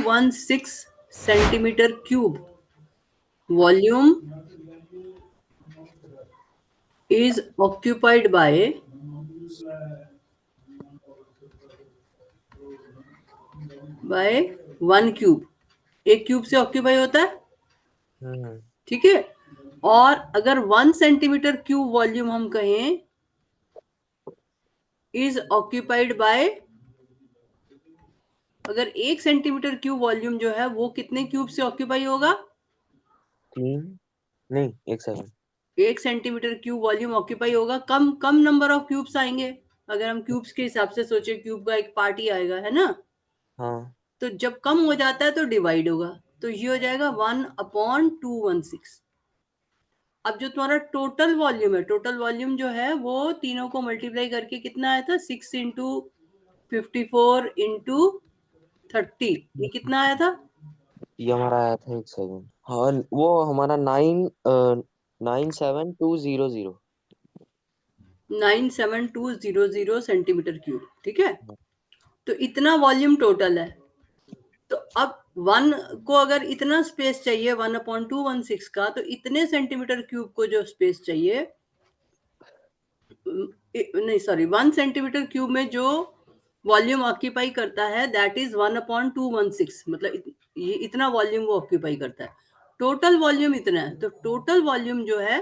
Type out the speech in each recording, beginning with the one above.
216 centimetre cube volume is occupied by 1 cube. एक cube से occupy होता है, ठीक है. और अगर 1 सेंटीमीटर क्यूब वॉल्यूम हम कहें इज ऑक्यूपाइड बाय, अगर 1 सेंटीमीटर क्यूब वॉल्यूम जो है वो कितने क्यूब से ऑक्यूपाई होगा? 1 सेंटीमीटर क्यूब वॉल्यूम ऑक्यूपाई होगा. कम नंबर ऑफ क्यूब्स आएंगे. अगर हम क्यूब्स के हिसाब से सोचे, क्यूब का एक पार्ट ही आएगा, है ना. हाँ. तो जब कम हो जाता है तो डिवाइड होगा. तो ये हो जाएगा 1/216. अब जो तुम्हारा टोटल वॉल्यूम है, टोटल वॉल्यूम जो है वो तीनों को मल्टीप्लाई करके कितना आया था? 6 इंटू 54 इंटू 30. ये कितना आया था? ये हमारा आया था, एक सेकंड. हाँ, वो हमारा 97200. 97200 सेंटीमीटर क्यूब. ठीक है. तो इतना वॉल्यूम टोटल है. तो अब 1 को अगर इतना स्पेस चाहिए 1/216 का, तो इतने सेंटीमीटर क्यूब को जो स्पेस चाहिए, नहीं सॉरी, 1 सेंटीमीटर क्यूब में जो वॉल्यूम ऑक्यूपाई करता है दैट इज 1/216. मतलब ये इतना वॉल्यूम वो ऑक्यूपाई करता है. टोटल वॉल्यूम इतना है. तो टोटल वॉल्यूम जो है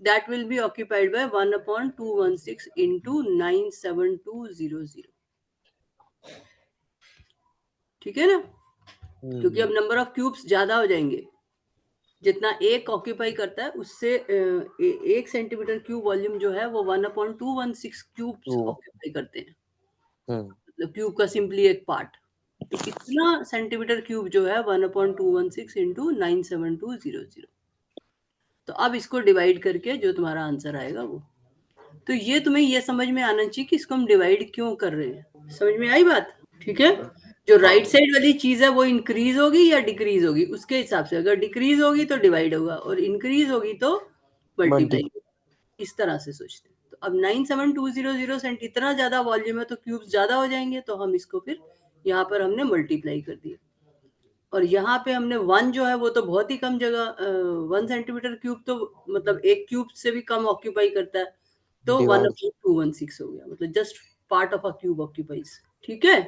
that will be occupied by 1/216 into 97200. ठीक है ना. क्योंकि अब नंबर ऑफ क्यूब्स ज्यादा हो जाएंगे. जितना एक ऑक्यूपाई करता है उससे 1 सेंटीमीटर क्यूब वॉल्यूम जो है वो 1/216 क्यूब्स ऑक्यूपाई करते हैं. मतलब क्यूब का सिंपली एक पार्ट. तो इतना सेंटीमीटर क्यूब जो है 1/216 इंटू 97200. तो अब इसको डिवाइड करके जो तुम्हारा आंसर आएगा वो. तो ये तुम्हें ये समझ में आना चाहिए कि इसको हम डिवाइड क्यों कर रहे हैं. समझ में आई बात? ठीक है. जो राइट साइड वाली चीज है वो इंक्रीज होगी या डिक्रीज होगी, उसके हिसाब से. अगर डिक्रीज होगी तो डिवाइड होगा और इंक्रीज होगी तो मल्टीप्लाई. इस तरह से सोचते हैं. तो अब 97200 सेंट इतना ज्यादा वॉल्यूम है तो क्यूब्स ज्यादा हो जाएंगे. तो हम इसको फिर यहाँ पर हमने मल्टीप्लाई कर दिया. और यहाँ पे हमने 1 जो है वो तो बहुत ही कम जगह, 1 सेंटीमीटर क्यूब तो मतलब एक क्यूब से भी कम ऑक्यूपाई करता है. तो 1/216 हो गया. मतलब just part of a cube occupies. ठीक है.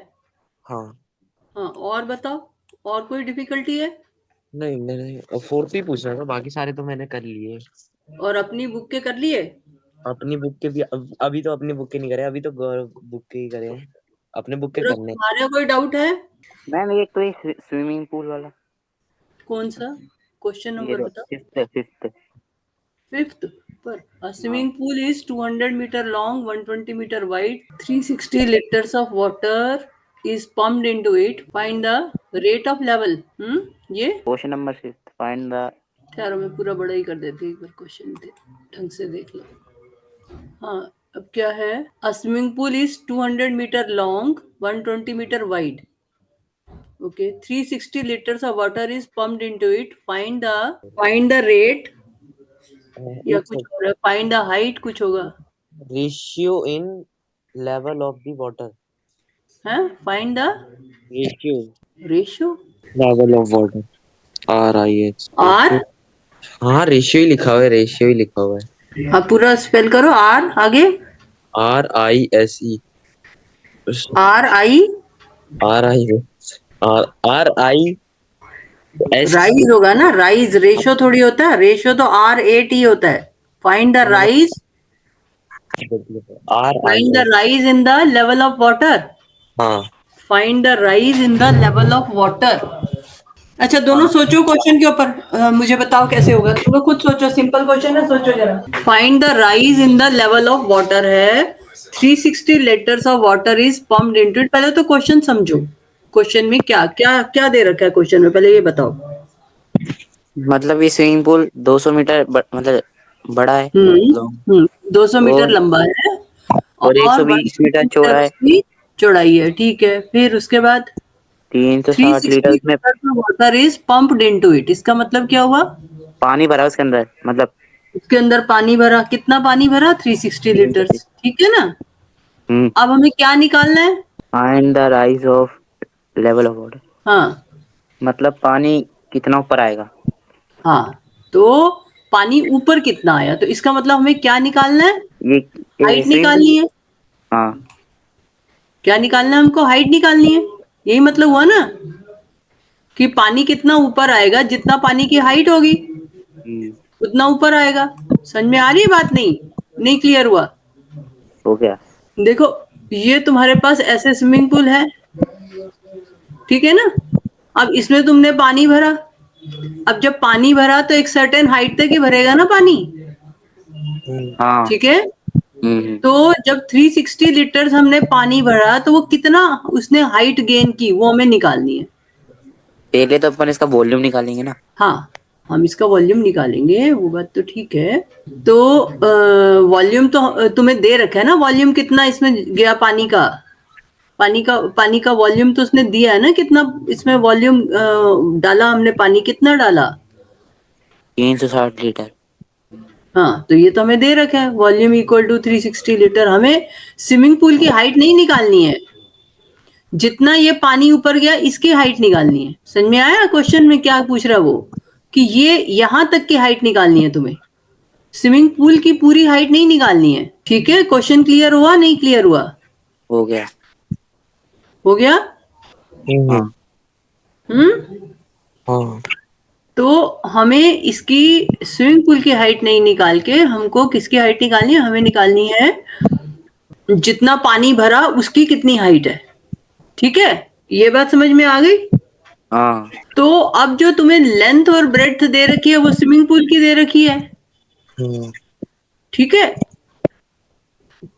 हाँ. हाँ, और बताओ, और कोई डिफिकल्टी है? नहीं, मैंने 4th ही पूछना था, बाकी सारे तो मैंने कर लिए. और अपनी बुक के कर लिए? अपनी बुक के भी अभी तो अपनी बुक के नहीं करे, अभी तो गौरव बुक के ही करे हैं. अपने बुक के करने. तुम्हारे कोई डाउट है? मैम एक तो स्विमिंग पूल वाला. कौन सा? क्वेश्चन नंबर बताओ. फिफ्थ पर. A swimming pool is 200 meter long, 120 meter wide, 360 liters of water is pumped into it. Find the rate of level. ये क्वेश्चन नंबर 6. Find the. ठहरो, मैं पूरा बड़ा ही कर देती हूँ. एक बार क्वेश्चन ढंग से देख लो. हाँ, अब क्या है? A swimming pool is 200 meter long, 120 meter wide. Okay, 360 liters of water is pumped into it. Find the rate. या कुछ और. फाइंड द हाइट कुछ होगा. Ratio in level of the water. है find the ratio level of water. RIS. R. हाँ, ratio ही लिखा हुआ है, रेशियो ही लिखा हुआ है. हाँ, पूरा स्पेल करो. आर आगे. RISE. RI. राइज होगा ना. राइज रेशियो थोड़ी होता है. रेशियो तो RAT होता है. Find the rise. Find the rise in the level of water. हाँ. Find the rise in the level of water. अच्छा, दोनों सोचो क्वेश्चन के ऊपर. मुझे बताओ कैसे होगा. तुम खुद सोचो. सिंपल क्वेश्चन है, सोचो जरा. Find the rise in the level of water है. 360 litres of water is pumped into it. पहले तो क्वेश्चन समझो. क्वेश्चन में क्या क्या क्या दे रखा है क्वेश्चन में, पहले ये बताओ. मतलब ये स्विमिंग पूल 200 मीटर मतलब बड़ा है. 200 मीटर लंबा है और 120 मीटर चौड़ा है. चौड़ाई है. ठीक है. फिर उसके बाद 360 लीटर में water is pumped into it. इसका मतलब क्या हुआ? पानी भरा उसके अंदर. मतलब उसके अंदर पानी भरा. कितना पानी भरा? 360 लीटर्स. ठीक है ना. अब हमें क्या निकालना है? Find the rise of level of water. हाँ, मतलब पानी कितना ऊपर आएगा? हाँ, तो पानी ऊपर कितना आया, तो इसका मतलब हमें क्या निकालना है? ये हाइट स्विमिंग निकालनी है। हाँ क्या निकालना है हमको? हाइट निकालनी है। यही मतलब हुआ ना कि पानी कितना ऊपर आएगा, जितना पानी की हाइट होगी उतना ऊपर आएगा। समझ में आ रही है बात? नहीं क्लियर हुआ? हो गया। देखो, ये तुम्हारे पास ऐसे स्विमिंग पूल है, ठीक है ना? अब इसमें तुमने पानी भरा। अब जब पानी भरा तो एक सर्टेन हाइट तक ही भरेगा ना पानी, हाँ ठीक है? हम्म। तो जब 360 लीटर हमने पानी भरा तो वो कितना उसने हाइट गेन की, वो हमें निकालनी है। पहले तो अपन इसका वॉल्यूम निकालेंगे ना। हाँ, हम इसका वॉल्यूम निकालेंगे, वो बात तो ठीक है। तो वॉल्यूम तो तुम्हें दे रखा है ना, वॉल्यूम कितना इसमें गया पानी का। पानी का वॉल्यूम तो उसने दिया है ना, कितना इसमें वॉल्यूम डाला हमने, पानी कितना डाला? 360 लीटर। हाँ, तो ये तो हमें दे रखा है, वॉल्यूम इक्वल टू 360 लीटर। हमें स्विमिंग पूल की हाइट नहीं निकालनी है, जितना ये पानी ऊपर गया इसकी हाइट निकालनी है। समझ में आया क्वेश्चन में क्या पूछ रहा है वो, कि ये यहां तक की हाइट निकालनी है तुम्हें, स्विमिंग पूल की पूरी हाइट नहीं निकालनी है। ठीक है, क्वेश्चन क्लियर हुआ? नहीं क्लियर हुआ? हो गया। हो गया? हाँ हम्म। तो हमें इसकी स्विमिंग पूल की हाइट नहीं निकाल के हमको किसकी हाइट निकालनी है? हमें निकालनी है जितना पानी भरा उसकी कितनी हाइट है। ठीक है, ये बात समझ में आ गई? हाँ तो अब जो तुम्हें लेंथ और ब्रेड्थ दे रखी है वो स्विमिंग पूल की दे रखी है, ठीक है?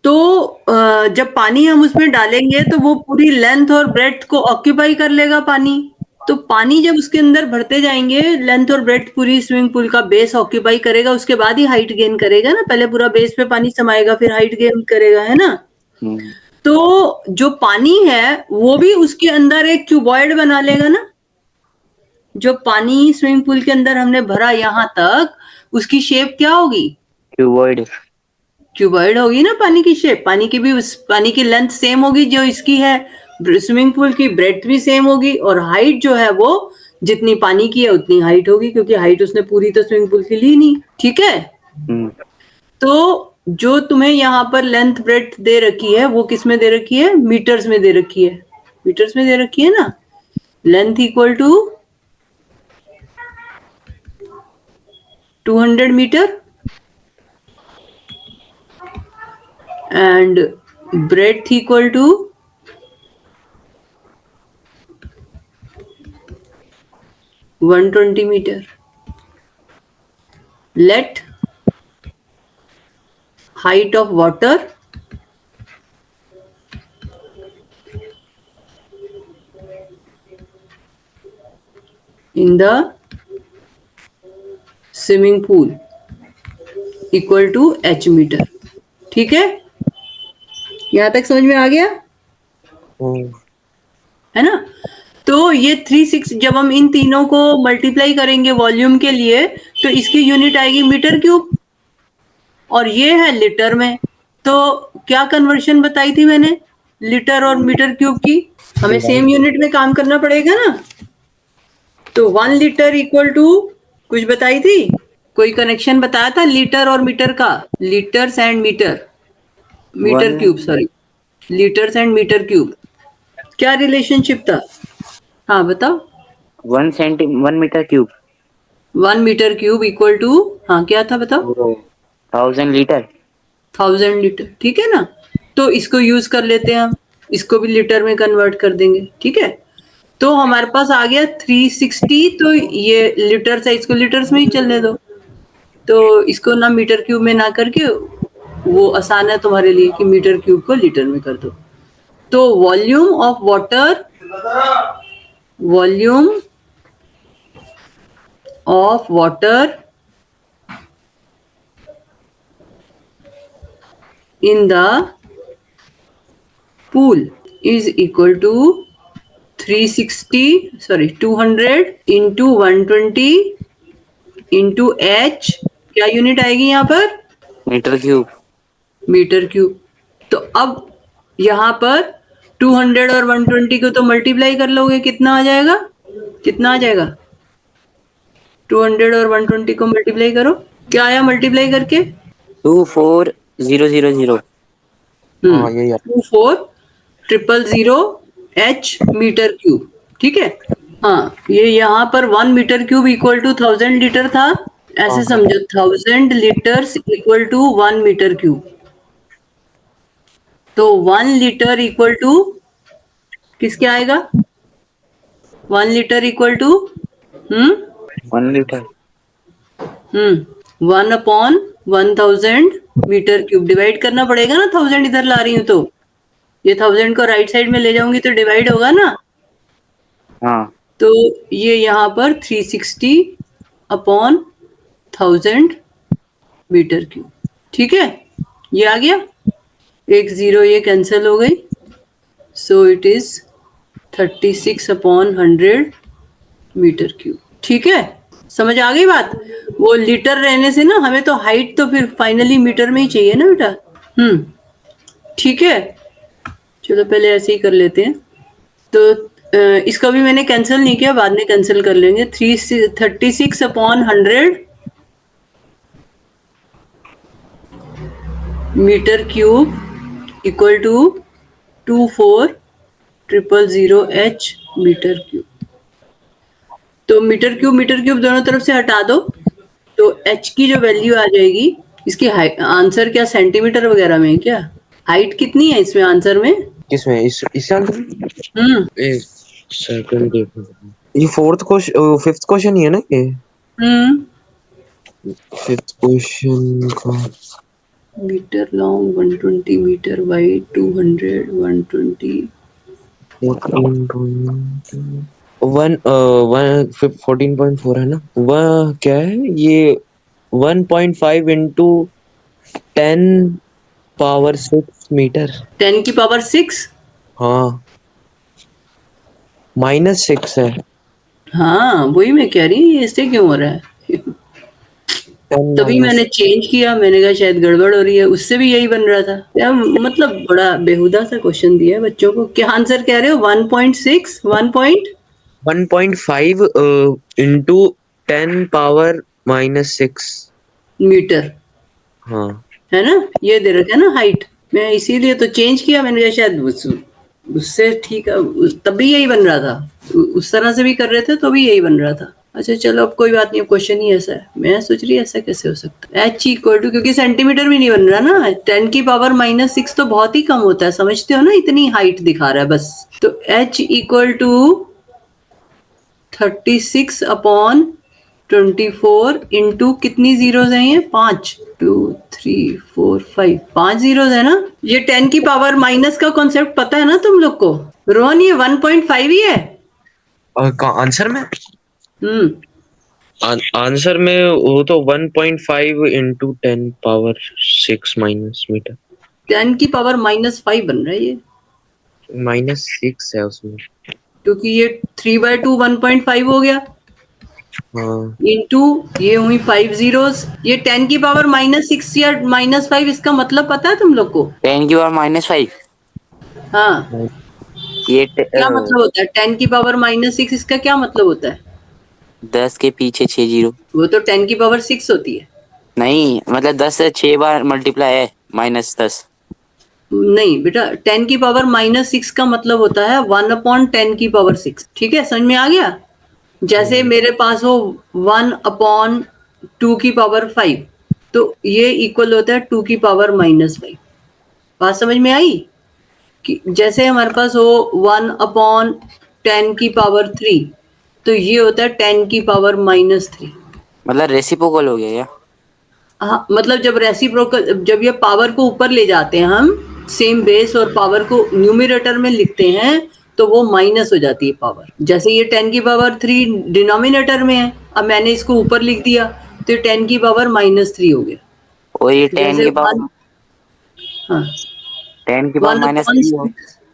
तो जब पानी हम उसमें डालेंगे तो वो पूरी लेंथ और ब्रेड्थ को ऑक्यूपाई कर लेगा पानी। तो पानी जब उसके अंदर भरते जाएंगे, लेंथ और ब्रेड्थ पूरी स्विमिंग पूल का बेस ऑक्यूपाई करेगा, उसके बाद ही हाइट गेन करेगा ना। पहले पूरा बेस पे पानी समाएगा फिर हाइट गेन करेगा, है ना? तो जो पानी है वो भी उसके अंदर एक क्यूबॉइड बना लेगा ना। जो पानी स्विमिंग पूल के अंदर हमने भरा यहां तक, उसकी शेप क्या होगी? क्यूबॉइड। क्यूबॉइड होगी ना पानी की शेप। पानी की भी उस पानी की लेंथ सेम होगी जो इसकी है, स्विमिंग पूल की ब्रेड्थ भी सेम होगी, और हाइट जो है वो जितनी पानी की है उतनी हाइट होगी, क्योंकि हाइट उसने पूरी तो स्विमिंग पूल की ली नहीं। ठीक है, तो जो तुम्हें यहाँ पर लेंथ ब्रेड्थ दे रखी है वो किस में दे रखी है? मीटर्स में दे रखी है। मीटर्स में दे रखी है ना। Length equal to 200 metre and breadth equal to 120 meter. Let height of water in the swimming pool equal to h meter. ठीक है, यहां तक समझ में आ गया है ना? तो ये 360 जब हम इन तीनों को मल्टीप्लाई करेंगे वॉल्यूम के लिए तो इसकी यूनिट आएगी मीटर क्यूब, और ये है लीटर में। तो क्या कन्वर्शन बताई थी मैंने लीटर और मीटर क्यूब की? हमें सेम यूनिट में काम करना पड़ेगा ना। तो 1 लीटर इक्वल टू कुछ बताई थी, कोई कनेक्शन बताया था लीटर और मीटर का? Litres and metre cube, sorry, litres and metre cube, क्या रिलेशनशिप था? हाँ बताओ। 1 metre cube. 1 metre cube equal to, हाँ क्या था बताओ? 1000 लीटर। 1000 लीटर, ठीक है ना? तो इसको यूज कर लेते हैं हम, इसको भी लीटर में कन्वर्ट कर देंगे। ठीक है, तो हमारे पास आ गया 360, तो ये लीटर्स है, इसको लीटर्स में ही चलने दो। तो इसको ना मीटर क्यूब में ना करके, वो आसान है तुम्हारे लिए कि मीटर क्यूब को लीटर में कर दो। तो volume of water, volume of water in the pool is equal to 200 into 120 into h, क्या यूनिट आएगी यहाँ पर? Metre cube. Metre cube. तो अब यहाँ पर 200 और 120 को तो मल्टीप्लाई कर लोगे, कितना आ जाएगा? कितना आ जाएगा? 200 और 120 को मल्टीप्लाई करो, क्या आया मल्टीप्लाई करके? 24000। हाँ यही है। 24000 मीटर क्यूब, ठीक है। हाँ, ये यहाँ पर 1 metre cube equal to 1000 litre था, ऐसे हाँ। समझो 1000 litres equal to 1 metre cube. तो 1 लीटर इक्वल टू किसके आएगा? 1 litre equal to 1 litre 1 upon 1000 metre cube. Divide करना पड़ेगा ना, 1000 इधर ला रही हूँ तो ये 1000 को राइट साइड में ले जाऊंगी तो डिवाइड होगा ना। हाँ। तो ये यहाँ पर 360 अपॉन 1000 मीटर क्यूब, ठीक है। ये आ गया, एक जीरो ये कैंसिल हो गई, so it is 36 upon 100 metre cube, ठीक है। समझ आ गई बात? वो लीटर रहने से ना हमें तो हाइट तो फिर फाइनली मीटर में ही चाहिए ना बेटा। ठीक है, चलो पहले ऐसे ही कर लेते हैं। तो इसका भी मैंने कैंसिल नहीं किया, बाद में कैंसिल कर लेंगे। 36 upon 100 metre cube equal to 24000 metre cube. तो मीटर क्यूब दोनों तरफ से हटा दो, तो h की जो वैल्यू आ जाएगी, इसकी आंसर क्या सेंटीमीटर वगैरह में है क्या? हाइट कितनी है इसमें आंसर में? किसमें? इस आंसर में? हम्म एक सेकंड देखो, ये फिफ्थ क्वेश्चन ही है ना ये? हम्म फिफ्थ क्वेश्चन का मीटर लॉन्ग 120 मीटर वाइड 200 120 14.4 है ना? वह क्या है ये? 1.5 इंटू 10 पावर 6 मीटर। 10 की पावर 6। हाँ, -6 है। हाँ वही मैं कह रही हूँ, ऐसे क्यों हो रहा है? 10 तभी मैंने चेंज किया, मैंने कहा शायद गड़बड़ हो रही है, उससे भी यही बन रहा था यार। मतलब बड़ा बेहुदा सा क्वेश्चन दिया है बच्चों को। क्या आंसर कह रहे हो? 1.6 1.5 इंटू 10 पावर -6 मीटर, हाँ। है ना? ये दे रखा है ना हाइट, मैं इसीलिए तो चेंज किया। मैंने कहा शायद उससे ठीक है, तब भी यही बन रहा था, उस तरह से भी कर रहे थे तो भी यही बन रहा था। अच्छा चलो, अब कोई बात नहीं, क्वेश्चन ही ऐसा है। मैं सोच रही ऐसा कैसे हो सकता है? h इक्वल टू, क्योंकि सेंटीमीटर भी नहीं बन रहा ना, 10 की पावर -6 तो बहुत ही कम होता है, समझते हो ना? इतनी हाइट दिखा रहा है बस। तो h equal to 36 upon 24 into कितनी जीरोज हैं ये? 5 2 3 4 5 5 जीरोज है ना। ये 10 की पावर माइनस का कॉन्सेप्ट पता है ना तुम लोग को? रोहन ये 1.5 ही है। आंसर में? हम्म आंसर में वो तो 1.5 इंटू 10 पावर 6 माइनस मीटर। 10 की पावर -5 बन रहा है ये, -6 है उसमें। क्योंकि ये 3/2 1.5 हो गया, हाँ इंटू ये हुई 5 जीरोस। ये 10 की पावर -6 या -5, इसका मतलब पता है तुम लोग को? 10 की पावर -5 हाँ, ये क्या मतलब होता है 10 की पावर -6? इसका क्या मतलब होता है? 10 के पीछे 6 जीरो। वो तो 10 की पावर 6 होती है। नहीं, मतलब 10 से 6 बार मल्टीप्लाई है -10। नहीं बेटा, 10 की पावर -6 का मतलब होता है 1/10 की पावर 6, ठीक है? समझ में आ गया? जैसे मेरे पास हो 1/2 की पावर 5, तो ये इक्वल होता है 2 की पावर -5। बात समझ में आई? कि जैसे हमारे पास हो 1/10 की पावर 3, तो ये होता है 10 की पावर -3। मतलब रेसिप्रोकल हो गया क्या? हाँ, मतलब जब रेसिप्रोकल, जब ये पावर को ऊपर ले जाते हैं हम, सेम बेस और पावर को न्यूमरेटर में लिखते हैं, तो वो माइनस हो जाती है पावर। जैसे ये 10 की पावर 3 डिनोमिनेटर में है, अब मैंने इसको ऊपर लिख दिया, तो ये 10 की पावर -3 हो गया। और ये 10 जैसे की पावर 1 10 की पावर -3 हो।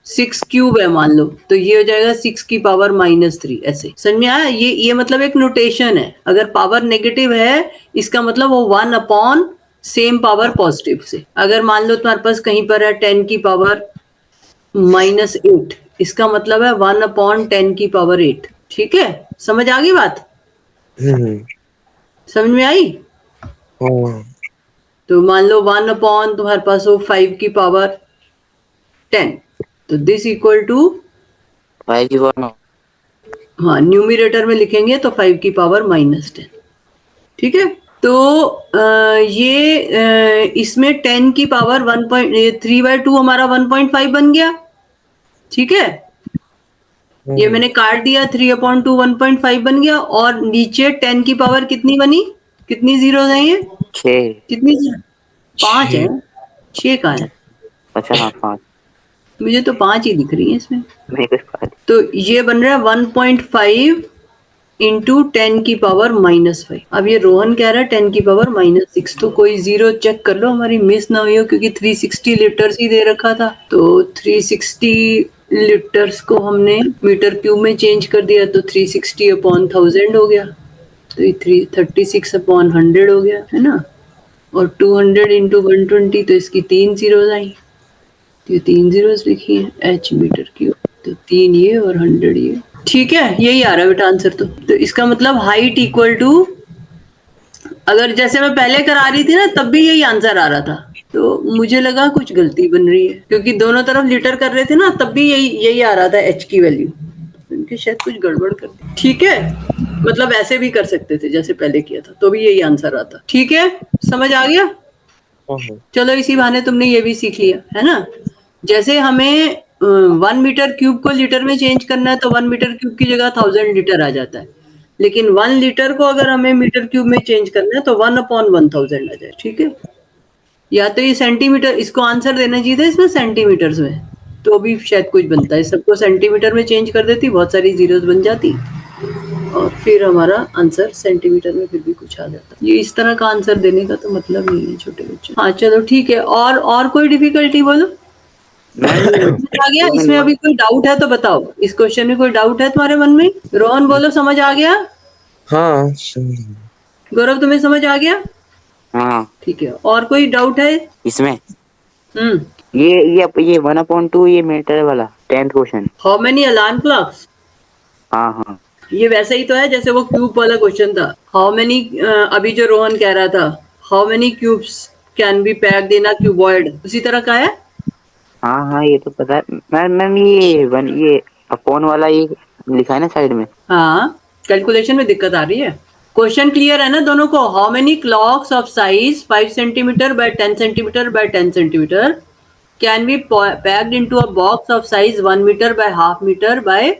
-6 क्यूब है मान लो, तो ये हो जाएगा 6 की पावर -3। ऐसे समझ में आया? ये मतलब एक नोटेशन है। अगर पावर नेगेटिव है, इसका मतलब वो 1 सेम पावर पॉजिटिव से। अगर मान लो तुम्हारे पास कहीं पर है 10 की पावर -8, इसका मतलब है 1/10 की पावर 8। ठीक है, समझ आ गई बात? समझ में आई? हाँ तो मान लो 1 अपॉन तुम्हारे पास हो 5 की पावर 10, तो दिस इक्वल टू 5 की पावर हाँ न्यूमिरेटर में लिखेंगे तो 5 की पावर -10। ठीक है, तो इसमें 10 की पावर 3/2 हमारा 1.5 बन गया। ठीक है, ये मैंने काट दिया, 3/2 1.5 बन गया। और नीचे 10 की पावर कितनी बनी? कितनी जीरो है ये? 6। कितनी जीरो? 5 है, 6 कहाँ है? अच्छा हाँ 5। मुझे तो 5 ही दिख रही है इसमें। मेरे को 5। तो ये बन रहा है 1.5 इंटू 10 की पावर -5। अब ये रोहन कह रहा है 10 की पावर -6, तो कोई जीरो चेक कर लो हमारी मिस ना हुई हो, क्योंकि 360 लीटर्स ही दे रखा था। तो 360 लीटर्स को हमने मीटर क्यूब में चेंज कर दिया, तो 360 अपॉन 1000 हो गया, तो ये 36 अपॉन 100 हो गया, है ना। और 200 इंटू 120, तो इसकी 3 जीरोज आई, तो ये 3 जीरोज लिखी है एच मीटर क्यूब, तो 3 ये और 100 ये। ठीक है, यही आ रहा है बेटा आंसर। तो इसका मतलब हाइट इक्वल टू, अगर जैसे मैं पहले करा रही थी ना तब भी यही आंसर आ रहा था, तो मुझे लगा कुछ गलती बन रही है, क्योंकि दोनों तरफ लीटर कर रहे थे ना, तब भी यही आ रहा था एच की वैल्यू। इनके शायद कुछ गड़बड़ कर दी। ठीक है, मतलब ऐसे भी कर सकते थे जैसे पहले किया था, तो भी यही आंसर आता। ठीक है, समझ आ गया? चलो इसी बहाने तुमने ये भी सीख लिया, है ना। जैसे हमें 1 मीटर क्यूब को लीटर में चेंज करना है, तो 1 मीटर क्यूब की जगह 1000 लीटर आ जाता है। लेकिन 1 लीटर को अगर हमें मीटर क्यूब में चेंज करना है तो 1/1000 आ जाए। ठीक है, या तो ये सेंटीमीटर, इसको आंसर देना चाहिए था इसमें सेंटीमीटर्स में, तो भी शायद कुछ बनता है। सबको सेंटीमीटर में चेंज कर देती, बहुत सारी जीरोस बन जाती, और फिर हमारा आंसर सेंटीमीटर में फिर भी कुछ आ जाता। ये इस तरह का आंसर देने का तो मतलब नहीं है छोटे बच्चे। हाँ चलो ठीक है, और कोई डिफिकल्टी बोलो। समझ आ गया? इसमें अभी कोई डाउट है तो बताओ, इस क्वेश्चन में कोई डाउट है तुम्हारे मन में? रोहन बोलो, समझ आ गया? हाँ गौरव तुम्हें समझ आ गया? हाँ ठीक है, और कोई डाउट है इसमें? हम्म ये 1/2 ये मीटर वाला 10th question. How many alarm clocks? हाँ हाँ ये वैसा ही तो है जैसे वो क्यूब वाला क्वेश्चन था। हाउ मेनी, अभी जो रोहन कह रहा था, how many cubes can be packed in a cuboid, उसी तरह का है। हाँ हाँ ये तो पता है मैम। ये अपॉन वाला ये लिखा है ना साइड में। हाँ, कैलकुलेशन में दिक्कत आ रही है। क्वेश्चन क्लियर है ना दोनों को? How many clocks of size 5 centimetre by 10 centimetre by 10 centimetre can be packed into a box of size 1 metre by half metre by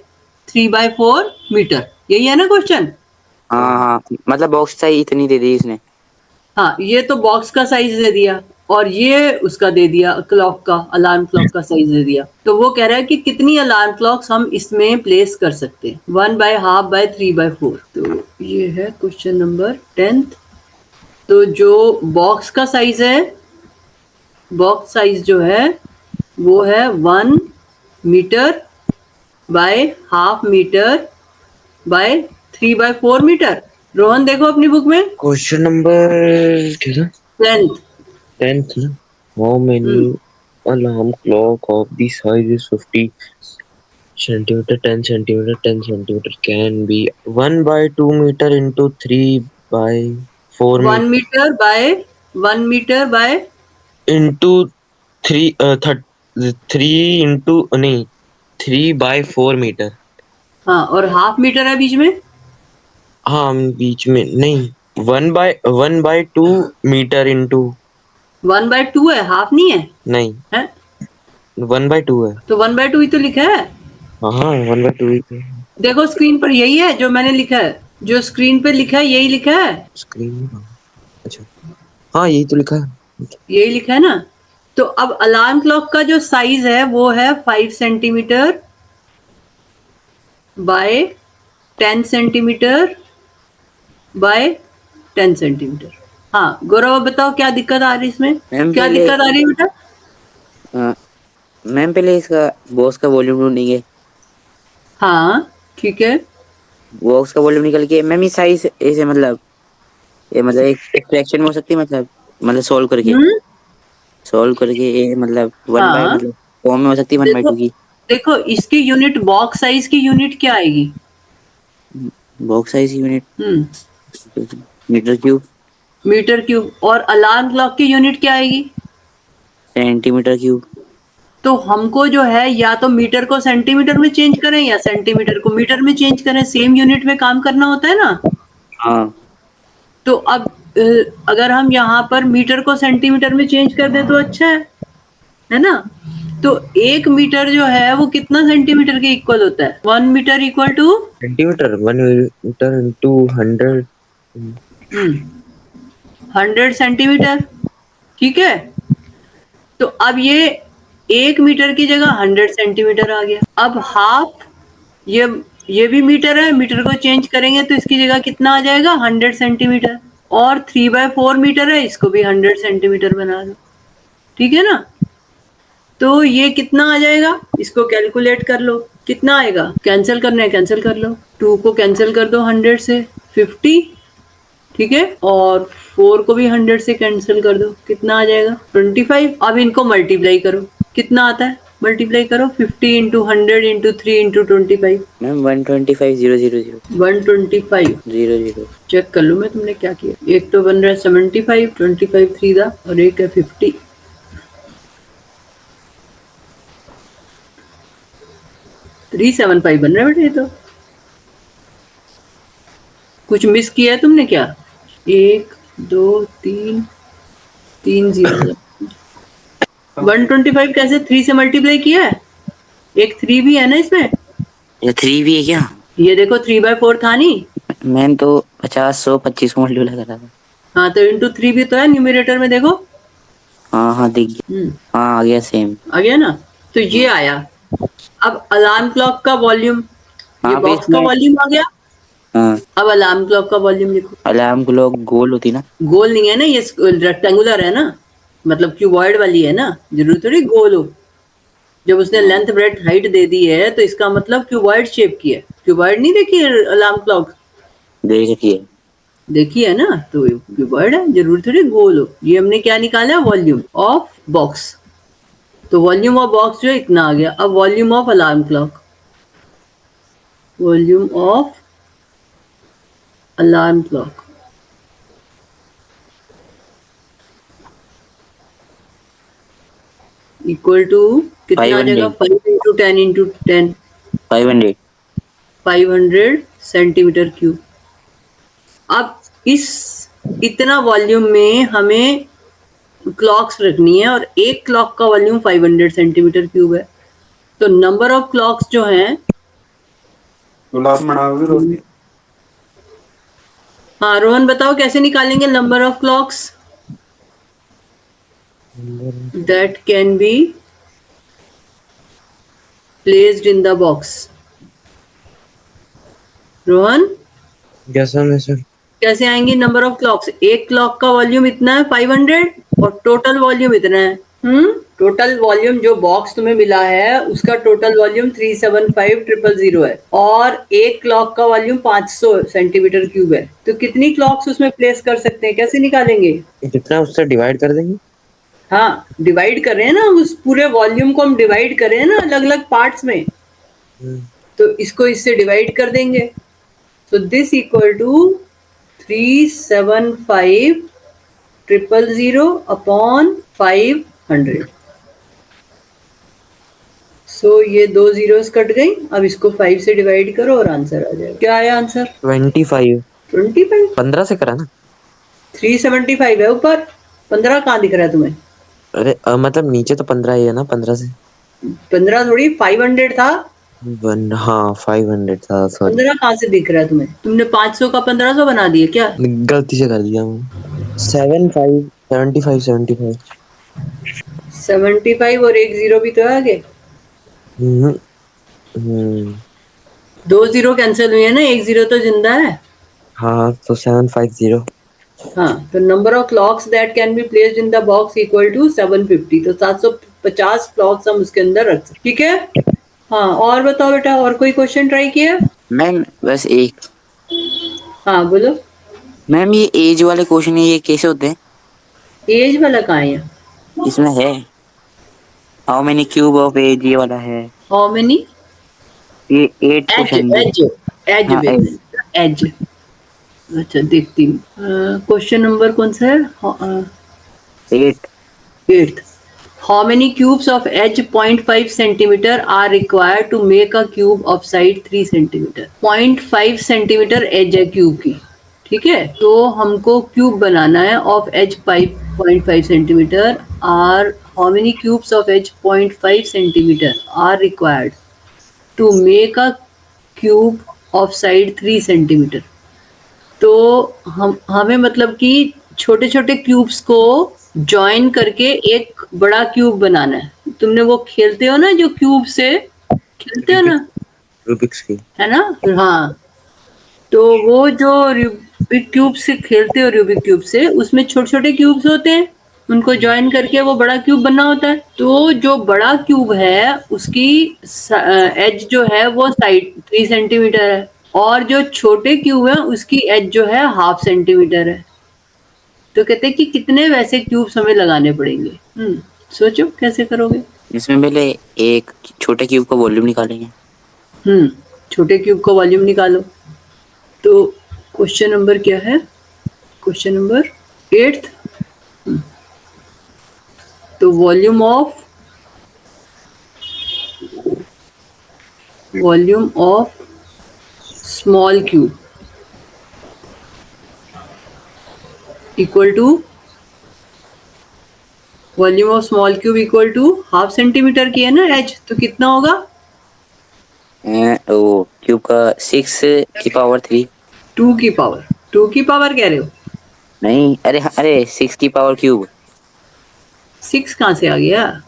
3/4 metre. यही है ना क्वेश्चन? हाँ हाँ मतलब बॉक्स साइज इतनी दे दी इसने। हाँ, ये तो बॉक्स का साइज दे दिया, और ये उसका दे दिया, क्लॉक का, अलार्म क्लॉक का साइज दे दिया। तो वो कह रहा है कि कितनी अलार्म क्लॉक्स हम इसमें प्लेस कर सकते हैं, 1/2 बाय 3/4। तो ये है क्वेश्चन नंबर 10th। तो जो बॉक्स का साइज है, बॉक्स साइज जो है वो है 1 metre by half metre by 3/4 metre. Rohan देखो अपनी बुक में क्वेश्चन नंबर क्या था? 10th। 10th ना? How many alarm clock of the size is 50 centimeter, 10 centimeter, 10 centimeter can be 1/2 meter into 3/4 1 metre by 1 metre by into 3 into नहीं 3/4 metre. हाँ, और half metre है बीच में। हाँ बीच में नहीं 1/2 मीटर इंटू 1/2 है, हाफ नहीं है। नहीं है 1/2 है। तो 1/2 ही तो लिखा है। हाँ 1/2 ही तो देखो स्क्रीन पर यही है जो मैंने लिखा है, जो स्क्रीन पे लिखा है यही लिखा है, स्क्रीन में। अच्छा हाँ यही तो लिखा है। यही लिखा है ना। तो अब अलार्म क्लॉक का जो साइज है वो है 5 centimetre by 10 centimetre by 10 centimetre. हाँ गौरव, अब बताओ क्या दिक्कत आ रही है इसमें? मैम क्या पहले दिक्कत आ रही है बेटा? मैम पहले इसका बॉक्स का वॉल्यूम ढूंढेंगे। हाँ ठीक है। बॉक्स का वॉल्यूम निकल के मैम ये साइज ऐसे मतलब ये मतलब एक फ्रैक्शन में हो सकती है मतलब सोल्व करके ये मतलब 1 बाय हाँ मतलब फॉर्म में हो सकती है 1/2 देखो, की। देखो इसकी यूनिट, बॉक्स साइज की यूनिट क्या आएगी? बॉक्स साइज यूनिट हम्म मीटर क्यूब मीटर क्यूब। और अलार्म क्लॉक की यूनिट क्या आएगी? सेंटीमीटर क्यूब तो हमको जो है या तो मीटर को सेंटीमीटर में चेंज करें या सेंटीमीटर को मीटर में चेंज करें, सेम यूनिट में काम करना होता है ना। हाँ तो अब अगर हम यहाँ पर मीटर को सेंटीमीटर में चेंज कर दें तो अच्छा है ना। तो 1 मीटर जो है वो कितना सेंटीमीटर के इक्वल होता है? 1 metre equal to centimetre 1 metre into 100 100 centimetre. ठीक है, तो अब ये 1 मीटर की जगह 100 सेंटीमीटर आ गया। अब हाफ, ये भी मीटर है, मीटर को चेंज करेंगे तो इसकी जगह कितना आ जाएगा? 100 सेंटीमीटर। और 3/4 मीटर है, इसको भी 100 सेंटीमीटर बना दो। ठीक है ना। तो ये कितना आ जाएगा? इसको कैलकुलेट कर लो, कितना आएगा? कैंसिल करना है, कैंसिल कर लो। 2 को कैंसिल कर दो 100 से, 50। ठीक है, और 4 को भी 100 से कैंसिल कर दो, कितना आ जाएगा? 25। अब इनको मल्टीप्लाई करो, कितना आता है? मल्टीप्लाई करो 50 into 100 into 3 into 25। Ma'am 125,000 125 0 check कर लो मैं तुमने क्या किया। एक तो बन रहा है 75, 25 3 दा, और एक है 50। 375 बन रहा है बेटे। ये तो कुछ मिस किया है तुमने क्या? 1 2 3 3 0। 125 कैसे 3 से मल्टीप्लाई किया है? एक 3 भी है ना इसमें। या 3 भी है क्या? ये देखो 3/4 था नहीं। मैंने तो 50 100 25 को मल्टीप्लाई करा था। हाँ, तो इंटू 3 भी तो है न्यूमरेटर में, देखो। हाँ हाँ दिख गया। हाँ आ गया सेम। आ गया ना। तो ये आया। अब अलार्म क्लॉक का वॉल्यूम, ये हाँ बॉक्स का वॉल्यूम आ गया। हाँ अब अलार्म क्लॉक का वॉल्यूम लिखो। अलार्म क्लॉक गोल होती ना। गोल नहीं है ना, ये रेक्टेंगुलर है ना, मतलब क्यूबॉइड वाली है ना, जरूर थोड़ी गोल हो। जब उसने लेंथ ब्रेड्थ हाइट दे दी है तो इसका मतलब क्यूबॉइड शेप की है। क्यूबॉइड नहीं देखी है अलार्म क्लॉक? देख रखिए। देखी है ना, तो क्यूबॉइड है, जरूर थोड़ी गोल हो। ये हमने क्या निकाला? Volume of box. तो वॉल्यूम ऑफ बॉक्स जो इतना आ गया। अब volume of alarm clock, volume of alarm clock equal to कितना आ जाएगा? 5 इंटू 10 इंटू 10, 500 500 सेंटीमीटर क्यूब। अब इस इतना वॉल्यूम में हमें क्लॉक्स रखनी है, और एक क्लॉक का वॉल्यूम 500 सेंटीमीटर क्यूब है। तो नंबर ऑफ क्लॉक्स जो हैं, हाँ रोहन बताओ कैसे निकालेंगे number of clocks that can be placed in the box. Rohan sir कैसे आएंगी नंबर ऑफ क्लॉक्स? एक क्लॉक का वॉल्यूम इतना है 500 और टोटल वॉल्यूम इतना है। टोटल वॉल्यूम जो बॉक्स तुम्हें मिला है उसका टोटल वॉल्यूम 375,000 है, और एक क्लॉक का वॉल्यूम 500 सेंटीमीटर क्यूब है। तो कितनी क्लॉक्स उसमें प्लेस कर सकते हैं, कैसे निकालेंगे? जितना उससे डिवाइड कर देंगे। हाँ, डिवाइड कर रहे हैं ना, उस पूरे वॉल्यूम को हम डिवाइड कर रहे हैं ना अलग अलग पार्ट्स में। तो इसको इससे डिवाइड कर देंगे। तो दिस इक्वल टू 375,000 अपॉन 500। सो ये 2 जीरोस कट गई। अब इसको 5 से डिवाइड करो और आंसर आ जाएगा। क्या आया आंसर? 25 15 से करा ना। 375 है ऊपर, 15 कहाँ दिख रहा है तुम्हें? अरे मतलब नीचे तो 15 ही है ना, 15 से 15 थोड़ी, 500 था। हाँ 500 था, सॉरी 15 कहाँ से दिख रहा है तुम्हें? तुमने 500 का 1500 बना दिया क्या? गलती से कर दिया मैं। 75 75 और एक जीरो भी तो है आगे। हम्म 2 जीरो कैंसिल हुए हैं ना, एक जीरो तो जिंदा है। हाँ तो 750। हाँ, तो number of clocks that can be placed in the box equal to 750। तो 750 क्लॉक्स हम उसके अंदर रख सकते। ठीक है। हाँ, और बताओ बेटा, और कोई क्वेश्चन ट्राई किया? मैम बस एक। हाँ बोलो। मैम ये एज वाले क्वेश्चन है, ये कैसे होते हैं? एज वाला कहाँ है? इसमें है how many cube of edge, ये वाला है। हाउ मेनी ये 8 एज क्वेश्चन एज एज हाँ वेवलेंथ, एज। अच्छा देखती हूँ, क्वेश्चन नंबर कौन सा है? 8 8th. How many cubes of edge 0.5 centimeter are required to make a cube of side 3 centimeter? 0.5 centimeter edge है क्यूब की, ठीक है? तो हमको क्यूब बनाना है of edge 5.5 centimeter. Are how many cubes of edge 0.5 centimeter are required to make a cube of side 3 centimeter? तो हमें मतलब कि छोटे छोटे क्यूब्स को जॉइन करके एक बड़ा क्यूब बनाना है। तुमने वो खेलते हो ना जो क्यूब से खेलते हो ना, रूबिक्स की। है ना? हाँ, तो वो जो रूबिक क्यूब से खेलते हो, रूबिक क्यूब से उसमें छोटे छोटे क्यूब्स होते हैं, उनको जॉइन करके वो बड़ा क्यूब बनना होता है। तो जो बड़ा क्यूब है उसकी एज जो है वो साइड 3 सेंटीमीटर है, और जो छोटे क्यूब है उसकी एज जो है 1/2 सेंटीमीटर है। तो कहते हैं कि कितने वैसे क्यूब्स हमें लगाने पड़ेंगे। सोचो कैसे करोगे। इसमें पहले एक छोटे क्यूब का वॉल्यूम निकालेंगे। छोटे क्यूब का वॉल्यूम निकालो। तो क्वेश्चन नंबर क्या है? Question number 8th। तो volume of small cube equal to volume of small cube equal to 1/2 centimetre की है ना एज, तो कितना होगा? वो क्यूब का 6 की पावर 3। 2 की पावर कह रहे हो? नहीं, अरे 6 की पावर क्यूब। 6 कहाँ से आ गया?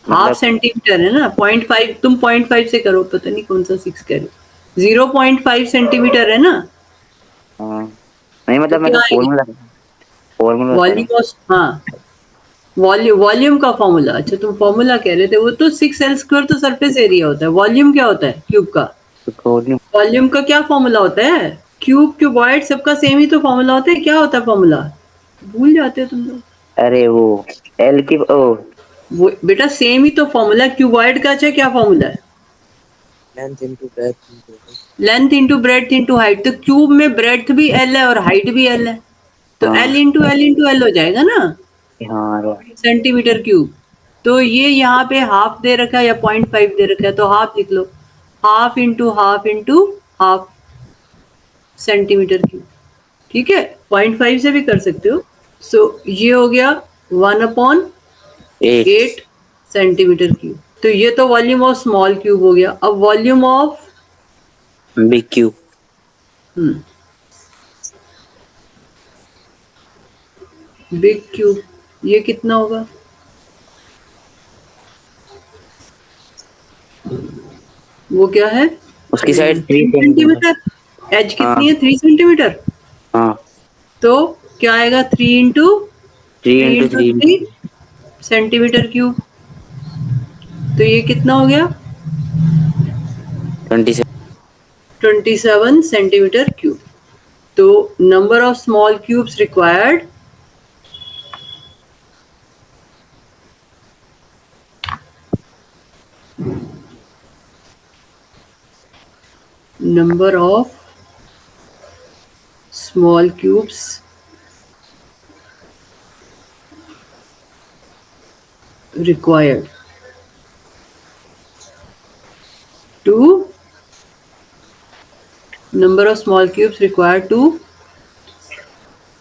हाफ मतलब सेंटीमीटर है ना, 0.5, तुम 0.5 से करो, पता नहीं कौन सा 6 कह रहे हो। 0.5 सेंटीमीटर है ना, हाँ, नहीं तो मतलब मैं क्या तो आएगी? फॉर्मूला बता रहा हूँ। वॉल्यूम ऑफ, हाँ, वॉल्यूम का फॉर्मूला। अच्छा तुम फॉर्मूला कह रहे थे, वो तो 6L² तो सरफेस एरिया होता है। वॉल्यूम क्या होता है क्यूब का? वॉल्यूम, वॉल्यूम का क्या फॉर्मूला होता है? क्यूब क्यूबॉइड सबका सेम ही तो फॉर्मूला होता है। क्या होता है फॉर्मूला? भूल जाते हो तुम लोग। अरे वो एल की ओ वो बेटा सेम ही तो फॉर्मूला क्यूबॉइड का। अच्छा क्या फॉर्मूला है? Length into breadth into length into breadth into height. तो क्यूब में ब्रेड्थ भी एल है और हाइट भी एल है, तो हाँ एल हो जाएगा ना, हाँ सेंटीमीटर क्यूब। तो ये यहाँ पे हाफ दे रखा है या 0.5 दे रखा है, तो हाफ लिख लो। Half into half centimetre cube, ठीक है? 0.5 से भी कर सकते हो। सो ये हो गया 8 1/8 सेंटीमीटर क्यूब। तो ये तो वॉल्यूम ऑफ स्मॉल क्यूब हो गया। अब volume of big cube. Big cube, ये कितना होगा? वो क्या है? उसकी साइड 3 3 सेंटीमीटर। सेंटीमीटर। एज हाँ कितनी है? 3 सेंटीमीटर। हाँ, तो क्या आएगा? 3 3 into into 3 three centimetre cube. तो ये कितना हो गया? 27। 27 सेंटीमीटर क्यूब। तो number of small cubes required, number of small cubes required to number of small cubes required to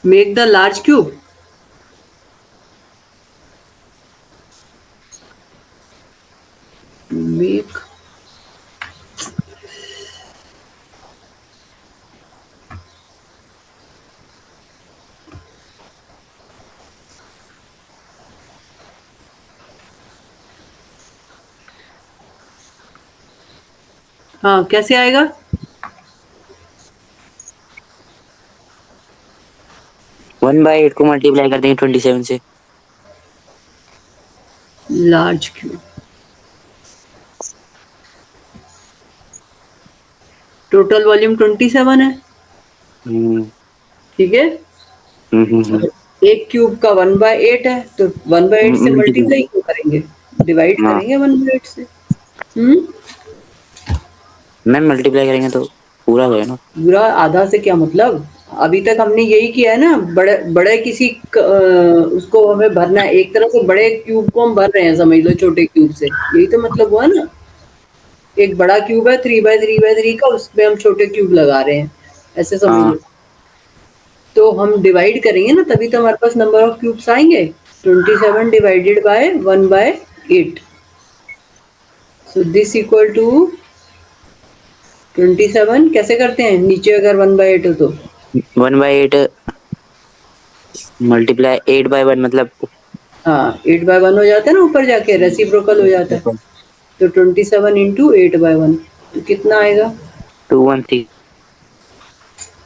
make the large cube. Make हाँ कैसे आएगा? 1/8 को मल्टीप्लाई कर देंगे 27 से। Large cube. टोटल वॉल्यूम 27 है, ठीक है? एक क्यूब का 1/8 है, तो 1/8 से मल्टीप्लाई क्यों करेंगे? डिवाइड हाँ करेंगे 1/8 से। हम्म मैम, मल्टीप्लाई करेंगे तो पूरा गया ना। पूरा आधा से क्या मतलब, अभी तक हमने यही किया है ना, बड़े बड़े किसी उसको हमें भरना है, एक तरह से बड़े क्यूब को हम भर रहे हैं, समझ लो छोटे क्यूब से, यही तो मतलब हुआ ना। एक बड़ा क्यूब है 3x3x3 का, उसमें हम छोटे क्यूब लगा रहे हैं, ऐसे समझ हाँ लो। तो हम डिवाइड करेंगे ना, तभी तो हमारे पास नंबर ऑफ क्यूब्स आएंगे। 27 divided by 1/8, so this equal to 27। कैसे करते हैं, नीचे अगर 1/8 हो तो 1/8 मल्टीप्लाई 8/1 मतलब हाँ 8/1 हो जाता है ना, ऊपर जाके रेसिप्रोकल हो जाता है। तो 27 इंटू 8/1, तो कितना आएगा? 216।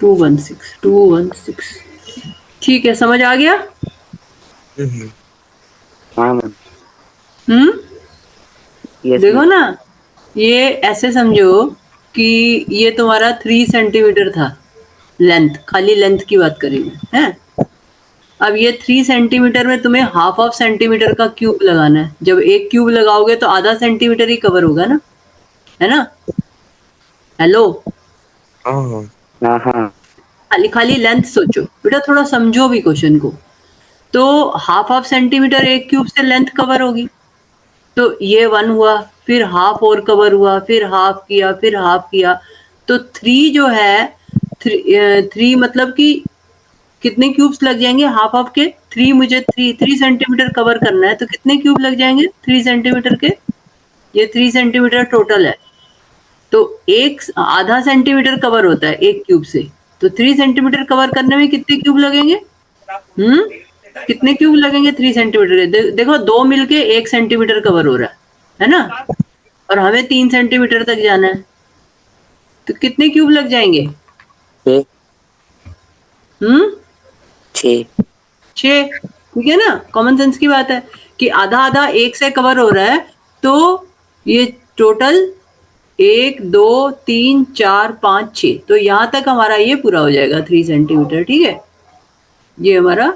216। ठीक है, समझ आ गया? हाँ मैम। हम्म, यस देखो मैम। ना, ये ऐसे समझो कि ये तुम्हारा 3 सेंटीमीटर था लेंथ, खाली लेंथ की बात करेंगे हैं। अब ये 3 सेंटीमीटर में तुम्हें हाफ ऑफ सेंटीमीटर का क्यूब लगाना है। जब एक क्यूब लगाओगे तो आधा सेंटीमीटर ही कवर होगा ना, है ना? हेलो, हाँ हाँ हाँ। खाली खाली लेंथ सोचो बेटा, थोड़ा समझो भी क्वेश्चन को। तो हाफ ऑफ सेंटीमीटर एक क्यूब से लेंथ कवर होगी, तो ये 1 हुआ, फिर हाफ और कवर हुआ, फिर हाफ किया, फिर हाफ किया, तो 3 जो है, 3 मतलब कि कितने क्यूब्स लग जाएंगे हाफ ऑफ के? 3, मुझे 3 सेंटीमीटर कवर करना है, तो कितने क्यूब लग जाएंगे 3 सेंटीमीटर के? ये 3 सेंटीमीटर टोटल है, तो एक आधा सेंटीमीटर कवर होता है एक क्यूब से, तो 3 सेंटीमीटर कवर करने में कितने क्यूब लगेंगे? हम्म, कितने क्यूब लगेंगे 3 सेंटीमीटर के? देखो, 2 मिलके 1 सेंटीमीटर कवर हो रहा है ना, और हमें 3 सेंटीमीटर तक जाना है, तो कितने क्यूब लग जाएंगे? 6। हम्म, 6। 6। ठीक है ना, कॉमन सेंस की बात है कि आधा आधा एक से कवर हो रहा है, तो ये टोटल 1 2 3 4 5 6, तो यहाँ तक हमारा ये पूरा हो जाएगा 3 सेंटीमीटर। ठीक है, ये हमारा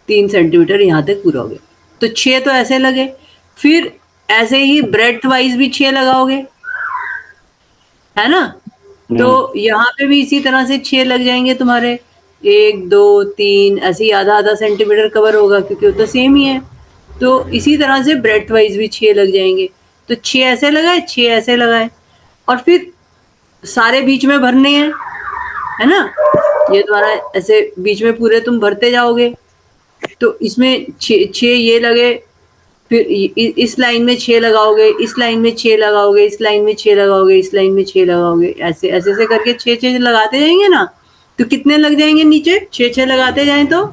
3 सेंटीमीटर यहाँ तक पूरा हो गया, तो 6 तो ऐसे लगे, फिर ऐसे ही ब्रेड्थ वाइज भी 6 लगाओगे, है ना? तो यहाँ पे भी इसी तरह से 6 लग जाएंगे तुम्हारे, 1 2 3, ऐसे ही आधा आधा सेंटीमीटर कवर होगा, क्योंकि वो तो सेम ही है। तो इसी तरह से ब्रेड्थ वाइज भी 6 लग जाएंगे, तो 6 ऐसे लगाए, 6 ऐसे लगाए, और फिर सारे बीच में भरने हैं, है ना? ये तुम्हारा ऐसे बीच में पूरे तुम भरते जाओगे, तो इसमें 6 ये लगे, फिर इस लाइन में 6 लगाओगे, इस लाइन में 6 लगाओगे, इस लाइन में 6 लगाओगे, इस लाइन में 6 लगाओगे, ऐसे ऐसे ऐसे करके 6 लगाते जाएंगे ना, तो कितने लग जाएंगे नीचे? 6 लगाते जाएं तो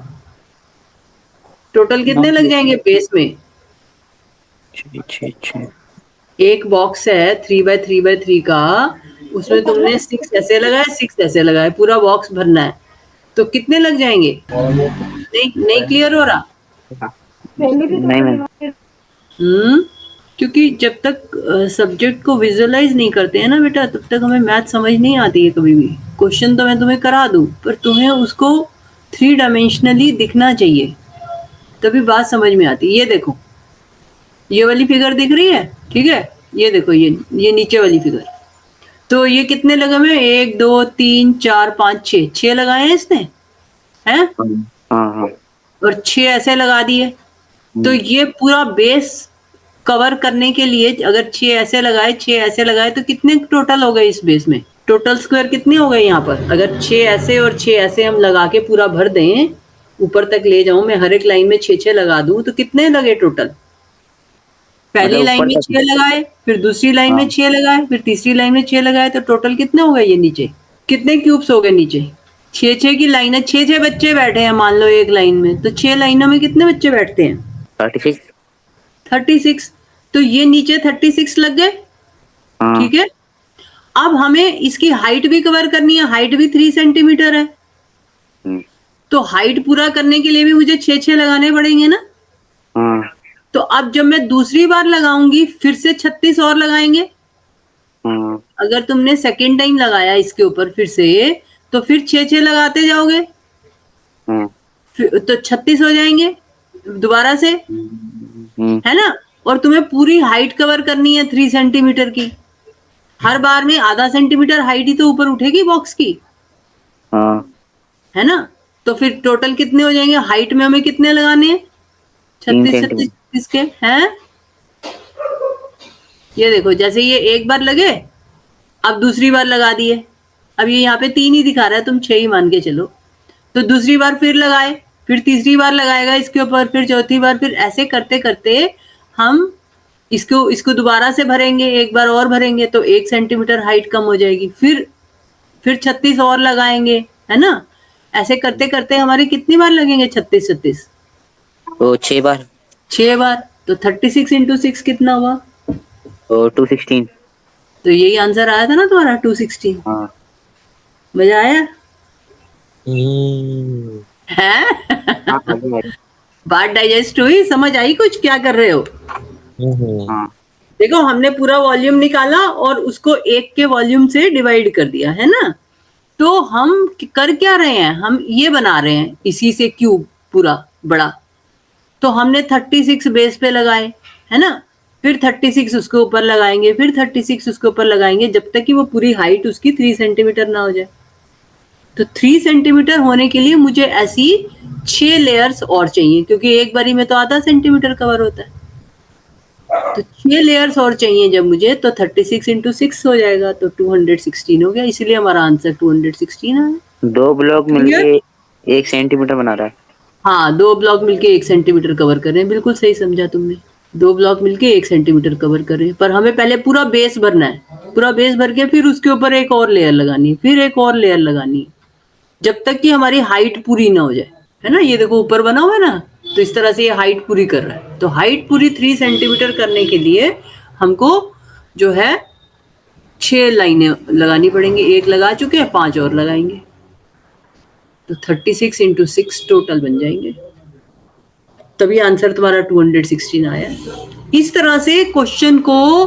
टोटल कितने लग जाएंगे बेस में? 6। एक बॉक्स है 3x3x3 का, उसमें तुमने 6 ऐसे लगाए, 6 ऐसे लगाए, पूरा बॉक्स भरना है, तो कितने लग जाएंगे? नहीं नहीं क्लियर हो रहा? नहीं मैम। क्योंकि जब तक सब्जेक्ट को विजुअलाइज नहीं करते हैं ना बेटा, तब तक हमें मैथ समझ नहीं आती है कभी भी। क्वेश्चन तो मैं तुम्हें करा दूं, पर तुम्हें उसको 3 डायमेंशनली दिखना चाहिए, तभी बात समझ में आती है। ये देखो, ये वाली फिगर दिख रही है, ठीक है? ये देखो, ये नीचे वाली फिगर, तो ये कितने लगे हुए हैं? 1 2 3 4 5 6 लगाए हैं इसने, हैं? हाँ हाँ। और 6 ऐसे लगा दिए, तो ये पूरा बेस कवर करने के लिए अगर 6 ऐसे लगाए, 6 ऐसे लगाए, तो कितने टोटल हो गए इस बेस में? टोटल स्क्वायर कितने हो गए यहाँ पर? अगर 6 ऐसे और 6 ऐसे हम लगा के पूरा भर दें, ऊपर तक ले जाऊं मैं, हर एक लाइन में 6 लगा दूं, तो कितने लगे टोटल? पहली लाइन में 6 लगाए, फिर दूसरी लाइन में 6 लगाए, फिर तीसरी लाइन में 6 लगाए, तो टोटल कितने हो गए ये नीचे? कितने क्यूब्स हो गए नीचे? 6 की लाइन है, 6 बच्चे बैठे हैं मान लो एक लाइन में, तो 6 लाइनों में कितने बच्चे बैठते हैं? 36। 36। तो ये नीचे 36 लग गए, ठीक है? अब हमें इसकी हाइट भी कवर करनी है, हाइट भी 3 सेंटीमीटर है, तो हाइट पूरा करने के लिए भी मुझे 6 लगाने पड़ेंगे ना। तो अब जब मैं दूसरी बार लगाऊंगी, फिर से 36 और लगाएंगे। अगर तुमने सेकेंड टाइम लगाया इसके ऊपर फिर से, तो फिर 6 लगाते जाओगे, तो 36 हो जाएंगे दोबारा से, है ना? और तुम्हें पूरी हाइट कवर करनी है 3 सेंटीमीटर की, हर बार में आधा सेंटीमीटर हाइट ही तो ऊपर उठेगी बॉक्स की, हाँ है ना? तो फिर टोटल कितने हो जाएंगे? हाइट में हमें कितने लगाने हैं? 3 36 सेंटीमीटर। 36 के हैं। ये देखो, जैसे ये एक बार लगे, अब दूसरी बार लगा दिए, अब ये यहाँ पे 3 ही दिखा रहा है, तुम 6 ही मान के चलो। तो दूसरी बार फिर लगाए, फिर तीसरी बार लगाएगा इसके ऊपर, फिर चौथी बार, फिर ऐसे करते करते हम इसको दोबारा से भरेंगे, एक बार और भरेंगे तो 1 सेंटीमीटर हाइट कम हो जाएगी। फिर 36 और लगाएंगे, है ना? ऐसे करते करते हमारे कितनी बार लगेंगे? 36 तो 6 बार। 6 बार। तो 36 इंटू 6 कितना हुआ? तो 216। तो यही आंसर आया था ना तुम्हारा, 216। हाँ मजा आया हम्म, है? हाँ हाँ बात डाइजेस्ट हुई? समझ आई कुछ क्या कर रहे हो? हाँ। देखो, हमने पूरा वॉल्यूम निकाला और उसको 1 के वॉल्यूम से डिवाइड कर दिया, है ना? तो हम कर क्या रहे हैं? हम ये बना रहे हैं इसी से क्यूब पूरा बड़ा। तो हमने 36 बेस पे लगाए, है ना? फिर 36 उसके ऊपर लगाएंगे, फिर 36 उसके ऊपर लगाएंगे, जब तक कि वो पूरी हाइट उसकी 3 सेंटीमीटर ना हो जाए। तो 3 सेंटीमीटर होने के लिए मुझे ऐसी 6 लेयर्स और चाहिए, क्योंकि एक बारी में तो आधा सेंटीमीटर कवर होता है। तो 6 लेयर्स और चाहिए जब मुझे, तो 36 इंटू 6 हो जाएगा, तो 216 हो गया। इसलिए हमारा आंसर 216 आया। 2 ब्लॉक क्लियर? मिलके 1 सेंटीमीटर बना रहा है। हाँ, 2 ब्लॉक मिलके 1 सेंटीमीटर कवर कर रहे हैं, बिल्कुल सही समझा तुमने। 2 ब्लॉक मिलके 1 सेंटीमीटर कवर कर रहे हैं, पर हमें पहले पूरा बेस भरना है। पूरा बेस भर के फिर उसके ऊपर एक और लेयर लगानी है, फिर एक और लेयर लगानी है, जब तक कि हमारी हाइट पूरी ना हो जाए, है ना? ये देखो ऊपर बना हुआ है ना, तो इस तरह से ये हाइट पूरी कर रहा है। तो हाइट पूरी 3 सेंटीमीटर करने के लिए हमको जो है 6 लाइनें लगानी पड़ेंगी। 1 लगा चुके हैं, 5 और लगाएंगे, तो 36 इंटू 6 टोटल बन जाएंगे। तभी आंसर तुम्हारा 216 आया। इस तरह से क्वेश्चन को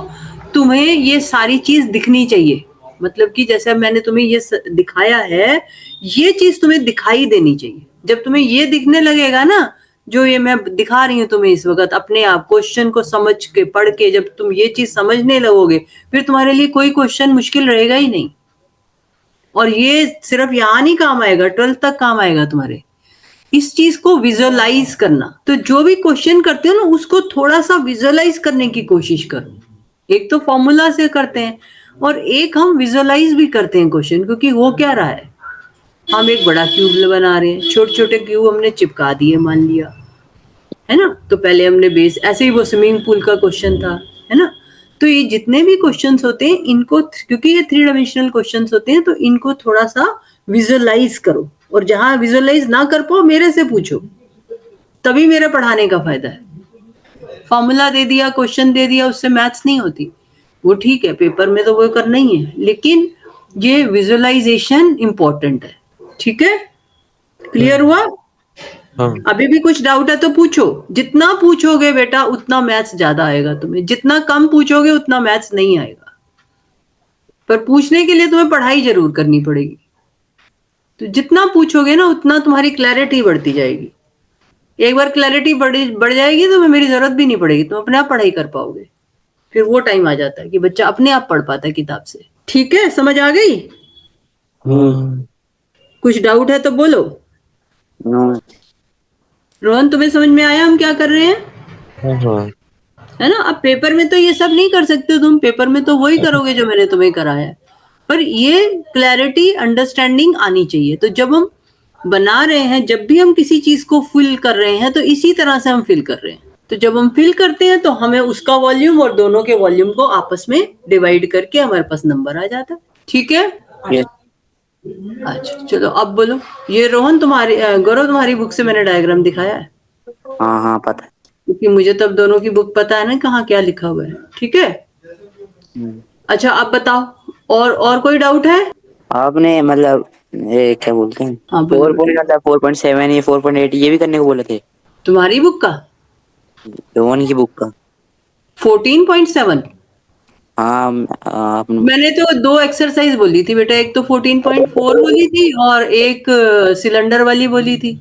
तुम्हें ये सारी चीज दिखनी चाहिए, मतलब कि जैसे मैंने तुम्हें ये दिखाया है, ये चीज तुम्हें दिखाई देनी चाहिए। जब तुम्हें ये दिखने लगेगा ना, जो ये मैं दिखा रही हूँ तुम्हें इस वक्त, अपने आप क्वेश्चन को समझ के पढ़ के जब तुम ये चीज समझने लगोगे, फिर तुम्हारे लिए कोई क्वेश्चन मुश्किल रहेगा ही नहीं। और ये सिर्फ यहाँ नहीं काम आएगा, 12th तक काम आएगा तुम्हारे। इस चीज को विजुअलाइज करना, तो जो भी क्वेश्चन करते हो ना, उसको थोड़ा सा विजुअलाइज करने की कोशिश करो। एक तो फॉर्मूला से करते हैं, और एक हम विजुअलाइज भी करते हैं क्वेश्चन, क्योंकि हो क्या रहा है, हम एक बड़ा क्यूब बना रहे हैं, छोटे छोटे क्यूब हमने चिपका दिए मान लिया, है ना? तो पहले हमने बेस, ऐसे ही वो स्विमिंग पूल का क्वेश्चन था, है ना? तो ये जितने भी क्वेश्चंस होते हैं, इनको, क्योंकि ये 3 डायमेंशनल क्वेश्चंस होते हैं, तो इनको थोड़ा सा विजुअलाइज करो। और जहां विजुअलाइज ना कर पाओ, मेरे से पूछो, तभी मेरे पढ़ाने का फायदा है। फॉर्मूला दे दिया, क्वेश्चन दे दिया, उससे मैथ्स नहीं होती। वो ठीक है, पेपर में तो वो करना ही है, लेकिन ये विजुअलाइजेशन इंपॉर्टेंट है। ठीक है? क्लियर हुआ? हाँ अभी भी कुछ डाउट है तो पूछो। जितना पूछोगे बेटा, उतना मैथ्स ज्यादा आएगा तुम्हें। जितना कम पूछोगे, उतना मैथ्स नहीं आएगा। पर पूछने के लिए तुम्हें पढ़ाई जरूर करनी पड़ेगी। तो जितना पूछोगे ना, उतना तुम्हारी क्लैरिटी बढ़ती जाएगी। एक बार क्लैरिटी बढ़ जाएगी तो मेरी जरूरत भी नहीं पड़ेगी, तुम अपने आप पढ़ाई कर पाओगे। फिर वो टाइम आ जाता है कि बच्चा अपने आप पढ़ पाता है किताब से। ठीक है? समझ आ गई? हाँ कुछ डाउट है तो बोलो। नो। रोहन, तुम्हें समझ में आया हम क्या कर रहे हैं? हाँ है ना? अब पेपर में तो ये सब नहीं कर सकते तुम, पेपर में तो वही करोगे जो मैंने तुम्हें कराया है, पर ये क्लैरिटी, अंडरस्टैंडिंग आनी चाहिए। तो जब हम बना रहे हैं, जब भी हम किसी चीज को फिल कर रहे हैं, तो इसी तरह से हम फिल कर रहे हैं। तो जब हम फिल करते हैं, तो हमें उसका वॉल्यूम और दोनों के वॉल्यूम को आपस में डिवाइड करके हमारे पास नंबर आ जाता है। ठीक है? यस। अच्छा, चलो अब बोलो। ये रोहन तुम्हारी, गौरव तुम्हारी बुक से मैंने डायग्राम दिखाया है, हाँ हाँ पता है। क्योंकि मुझे तब दोनों की बुक पता है ना, कहाँ क्या लिखा हुआ है। ठीक है? अच्छा, अब बताओ, और कोई डाउट है? आपने मतलब ये क्या बोलते हैं, हाँ बोलो 4 बेटा। पॉइंट मतलब 4.7 या 4.8 ये भी करने को बोले थे तुम्हारी बुक का रोहन की बुक का। 14.7? हाँ आपने। मैंने तो 2 एक्सरसाइज बोली थी बेटा, एक तो 14.4 बोली थी और एक सिलेंडर वाली बोली थी।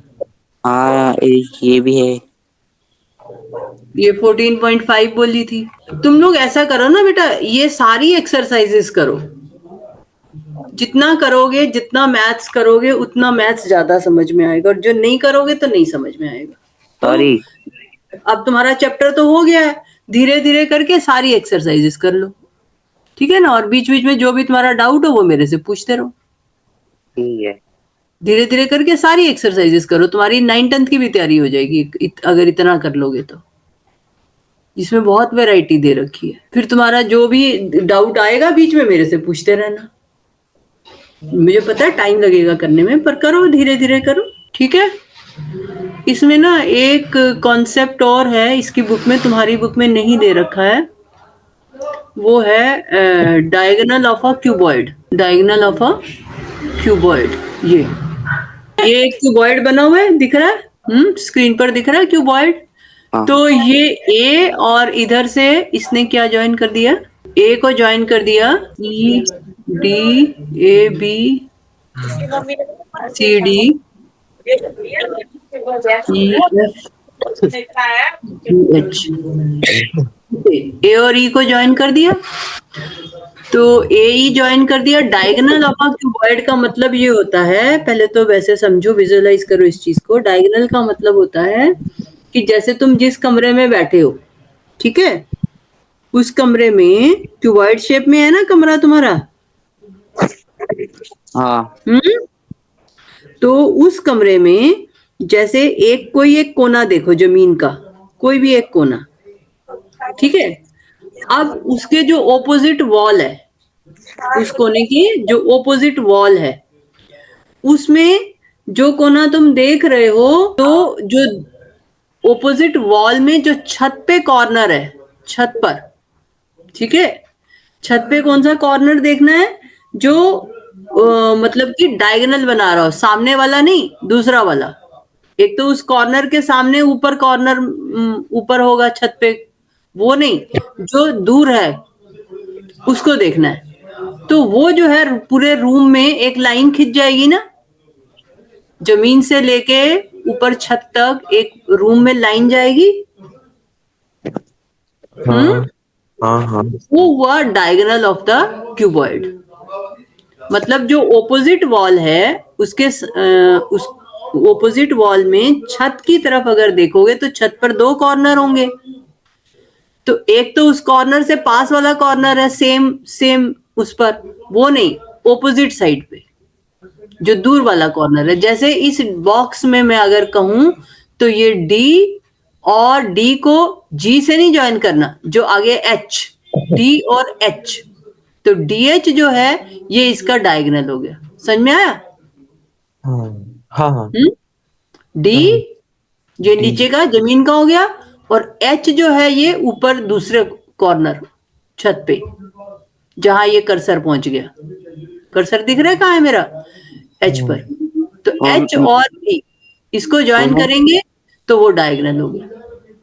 हाँ एक ये भी है। ये 14.5 बोली थी। तुम लोग ऐसा करो ना बेटा, ये सारी एक्सरसाइजेस करो। जितना करोगे, जितना मैथ्स करोगे, उतना मैथ्स ज्यादा समझ में आएगा, और जो नहीं करोगे तो नहीं समझ में आएगा। तो सॉरी। अब तुम्हारा चैप्टर तो हो गया है, धीरे धीरे करके सारी एक्सरसाइजेस कर लो, ठीक है ना। और बीच बीच में जो भी तुम्हारा डाउट हो वो मेरे से पूछते रहो। ठीक है। धीरे धीरे करके सारी एक्सरसाइजेस करो, तुम्हारी 9th की भी तैयारी हो जाएगी अगर इतना कर लोगे तो। इसमें बहुत वैरायटी दे रखी है। फिर तुम्हारा जो भी डाउट आएगा बीच में मेरे से पूछते रहना। मुझे पता है टाइम लगेगा करने में, पर करो, धीरे धीरे करो, ठीक है। इसमें ना एक कॉन्सेप्ट और है, इसकी बुक में, तुम्हारी बुक में नहीं दे रखा है। वो है diagonal of a cuboid. Diagonal of a cuboid. ये क्यूबॉइड बना हुआ है, दिख रहा है? स्क्रीन पर दिख रहा है क्यूबॉइड। हाँ। तो ये ए, और इधर से इसने क्या ज्वाइन कर दिया? ए को ज्वाइन कर दिया, E D, A B, C D, E F, G H. A और ई को ज्वाइन कर दिया, तो ए ई ज्वाइन कर दिया। डायगोनल ऑफ अ क्यूबॉइड का मतलब ये होता है, पहले तो वैसे समझो, विजुअलाइज करो इस चीज को। डायगोनल का मतलब होता है कि जैसे तुम जिस कमरे में बैठे हो, ठीक है, उस कमरे में क्यूबॉइड शेप में है ना कमरा तुम्हारा। हाँ। तो उस कमरे में जैसे कोई एक कोना देखो जमीन का, कोई भी एक कोना, ठीक है। अब उसके जो ऑपोजिट वॉल है, उस कोने की जो ऑपोजिट वॉल है, उसमें जो कोना तुम देख रहे हो, तो जो ऑपोजिट वॉल में जो छत पे कॉर्नर है, छत पर, ठीक है, छत पे कौन सा कॉर्नर देखना है? जो मतलब कि डायगोनल बना रहा हो, सामने वाला नहीं, दूसरा वाला। एक तो उस कॉर्नर के सामने ऊपर कॉर्नर ऊपर होगा छत पे, वो नहीं, जो दूर है उसको देखना है। तो वो जो है पूरे रूम में एक लाइन खिंच जाएगी ना, जमीन से लेके ऊपर छत तक एक रूम में लाइन जाएगी। हाँ हाँ हाँ। वो हुआ डायगोनल ऑफ द क्यूबॉइड। मतलब जो ऑपोजिट वॉल है, उस ऑपोजिट वॉल में छत की तरफ अगर देखोगे तो छत पर दो कॉर्नर होंगे। तो एक तो उस कॉर्नर से पास वाला कॉर्नर है, सेम सेम उस पर, वो नहीं, ऑपोजिट साइड पे जो दूर वाला कॉर्नर है। जैसे इस बॉक्स में मैं अगर कहूं, तो ये डी, और डी को जी से नहीं ज्वाइन करना, जो आगे एच, डी और एच, तो डी एच जो है ये इसका डायगोनल हो गया। समझ में आया? हाँ हाँ। डी ये नीचे का जमीन का हो गया, और एच जो है ये ऊपर दूसरे कॉर्नर छत पे, जहां ये कर्सर पहुंच गया। कर्सर दिख रहा है कहाँ है मेरा? एच पर। तो एच और डी इसको ज्वाइन करेंगे तो वो डायगोनल हो गया।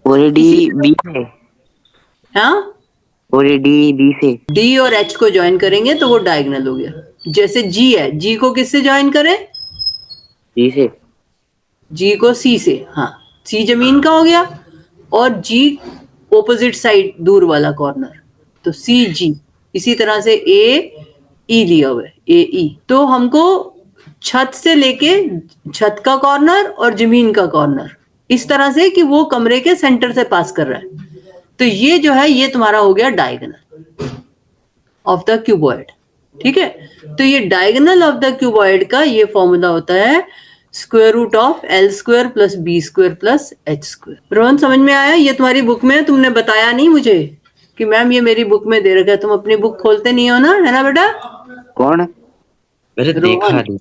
और ये इसी डी बी से, हाँ, और ये डी बी से, डी और एच को ज्वाइन करेंगे तो वो डायगोनल हो गया। जैसे जी है, जी को किससे ज्वाइन करें? डी से। जी को सी से, हाँ, सी जमीन का हो गया, और जी ऑपोजिट साइड दूर वाला कॉर्नर, तो सी जी। इसी तरह से ए ई लिया हुआ है, ए ई। तो हमको छत से लेके छत का कॉर्नर और जमीन का कॉर्नर, इस तरह से कि वो कमरे के सेंटर से पास कर रहा है। तो ये जो है ये तुम्हारा हो गया डायगोनल ऑफ द क्यूबॉइड, ठीक है। तो ये डायगोनल ऑफ द क्यूबॉइड का ये फॉर्मूला होता है square root of L square plus B square plus H square. Rohan, समझ में आया? ये तुम्हारी बुक में, तुमने बताया नहीं मुझे कि मैम ये मेरी बुक में दे रखा है। तुम अपनी बुक खोलते नहीं हो ना, है ना बेटा? कौन? मैंने देखा रोहन। नहीं।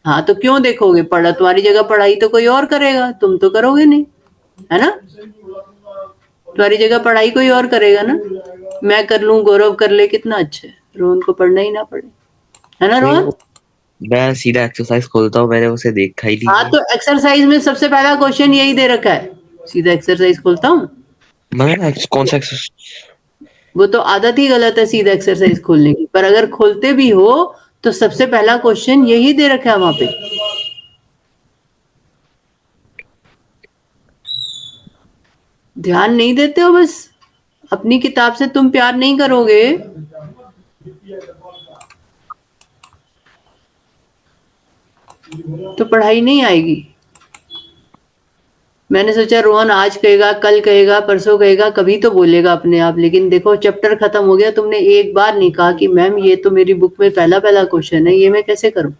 हाँ, तो क्यों देखोगे? पढ़ा तुम्हारी जगह पढ़ाई तो कोई और करेगा, तुम तो करोगे नहीं, है ना? तुम्हारी जगह पढ़ाई कोई और करेगा ना। मैं कर लूं, गौरव कर ले, कितना अच्छा है। रोहन को पढ़ना ही ना पड़े, है ना रोहन? मैं सीधा एक्सरसाइज खोलता हूँ, मैंने उसे देखा ही हाँ, नहीं। तो एक्सरसाइज में सबसे पहला क्वेश्चन यही दे रखा है। सीधा एक्सरसाइज खोलता हूँ, मगर कौन सा एक्सरसाइज? वो तो आदत ही गलत है सीधा एक्सरसाइज खोलने की। पर अगर खोलते भी हो तो सबसे पहला क्वेश्चन यही दे रखा है वहां पे। ध्यान नहीं देते हो, बस अपनी किताब से तुम प्यार नहीं करोगे तो पढ़ाई नहीं आएगी। मैंने सोचा रोहन आज कहेगा, कल कहेगा, परसों कहेगा, कभी तो बोलेगा अपने आप, लेकिन देखो चैप्टर खत्म हो गया, तुमने एक बार नहीं कहा कि मैम ये तो मेरी बुक में पहला पहला क्वेश्चन है, ये मैं कैसे करूं।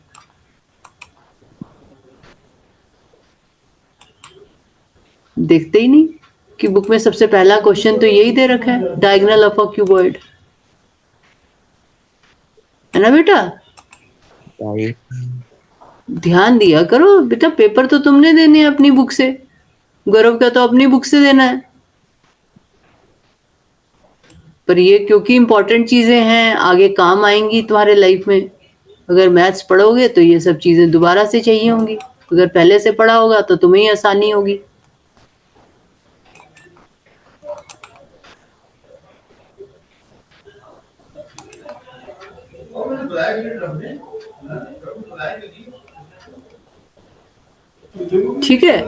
देखते ही नहीं कि बुक में सबसे पहला क्वेश्चन तो यही दे रखा है, डायगोनल ऑफ अ क्यूबॉइड, है ना बेटा। ध्यान दिया करो बेटा, पेपर तो तुमने देने हैं अपनी बुक से, गौरव का तो अपनी बुक से देना है। पर ये क्योंकि इंपॉर्टेंट चीजें हैं, आगे काम आएंगी तुम्हारे लाइफ में। अगर मैथ्स पढ़ोगे तो ये सब चीजें दोबारा से चाहिए होंगी, अगर पहले से पढ़ा होगा तो तुम्हें ही आसानी होगी। ठीक है,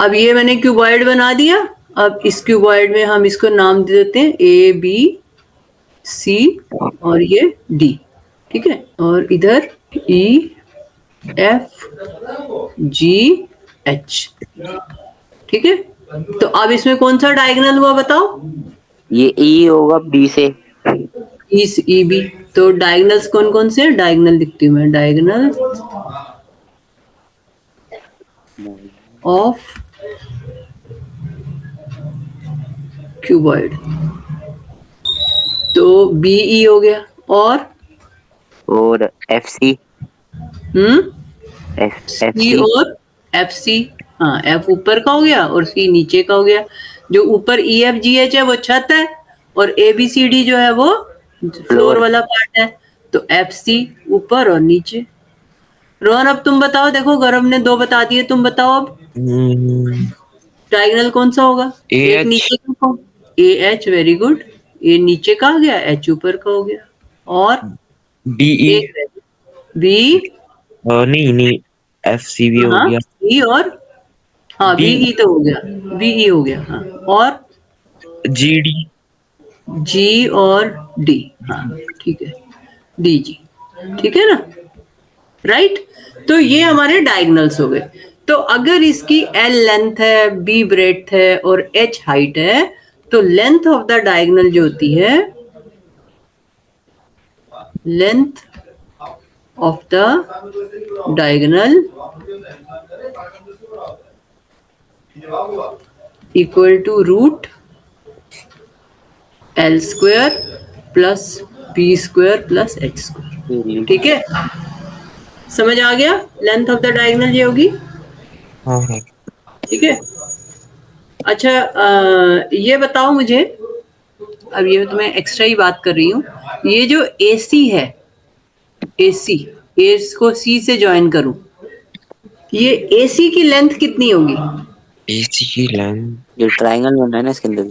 अब ये मैंने क्यूबॉइड बना दिया। अब इस क्यूबॉइड में हम इसको नाम दे देते हैं ए बी सी और ये डी। ठीक है, और इधर ई एफ जी एच। ठीक है, तो अब इसमें कौन सा डायगोनल हुआ बताओ। ये ई होगा बी से। E B. तो डायगोनल्स कौन कौन से हैं, डायगोनल लिखती हूँ मैं, डायगोनल ऑफ क्यूबॉइड। तो बी ई हो गया, और एफ सी। एफ सी सी और एफ सी। हाँ, एफ ऊपर का हो गया और सी नीचे का हो गया। जो ऊपर ई एफ जी एच है वो छत है, और ए बी सी डी जो है वो फ्लोर वाला पार्ट है। तो एफ सी ऊपर और नीचे। रोहन अब तुम बताओ, देखो गौरव ने 2 बता दिए, तुम बताओ अब डायगोनल कौन सा होगा। एक नीचे का, ए एच, वेरी गुड। ए नीचे का आ गया, एच ऊपर का हो गया, और डी ई बी नहीं एफ सी भी हो गया, ई और हाँ बी ई तो हो गया, बी ई हो गया। हाँ, और जी डी जी और डी। हाँ ठीक है, डी जी। ठीक है ना, राइट। तो ये हमारे डायगोनल्स हो गए। तो अगर इसकी एल लेंथ है, बी ब्रेड्थ है और एच हाइट है, तो लेंथ ऑफ द डायगोनल जो होती है, length of the diagonal equal to root L square plus B square plus H square. ठीक है, समझ आ गया, लेंथ ऑफ द डायगोनल ये होगी। हाँ। ठीक है, अच्छा ये बताओ मुझे, अब ये तो मैं एक्स्ट्रा ही बात कर रही हूँ, ये जो AC है, AC, ए को C से ज्वाइन करूं, ये AC की लेंथ कितनी होगी। AC की लेंथ, ये ट्रायंगल बना है ना इसके अंदर।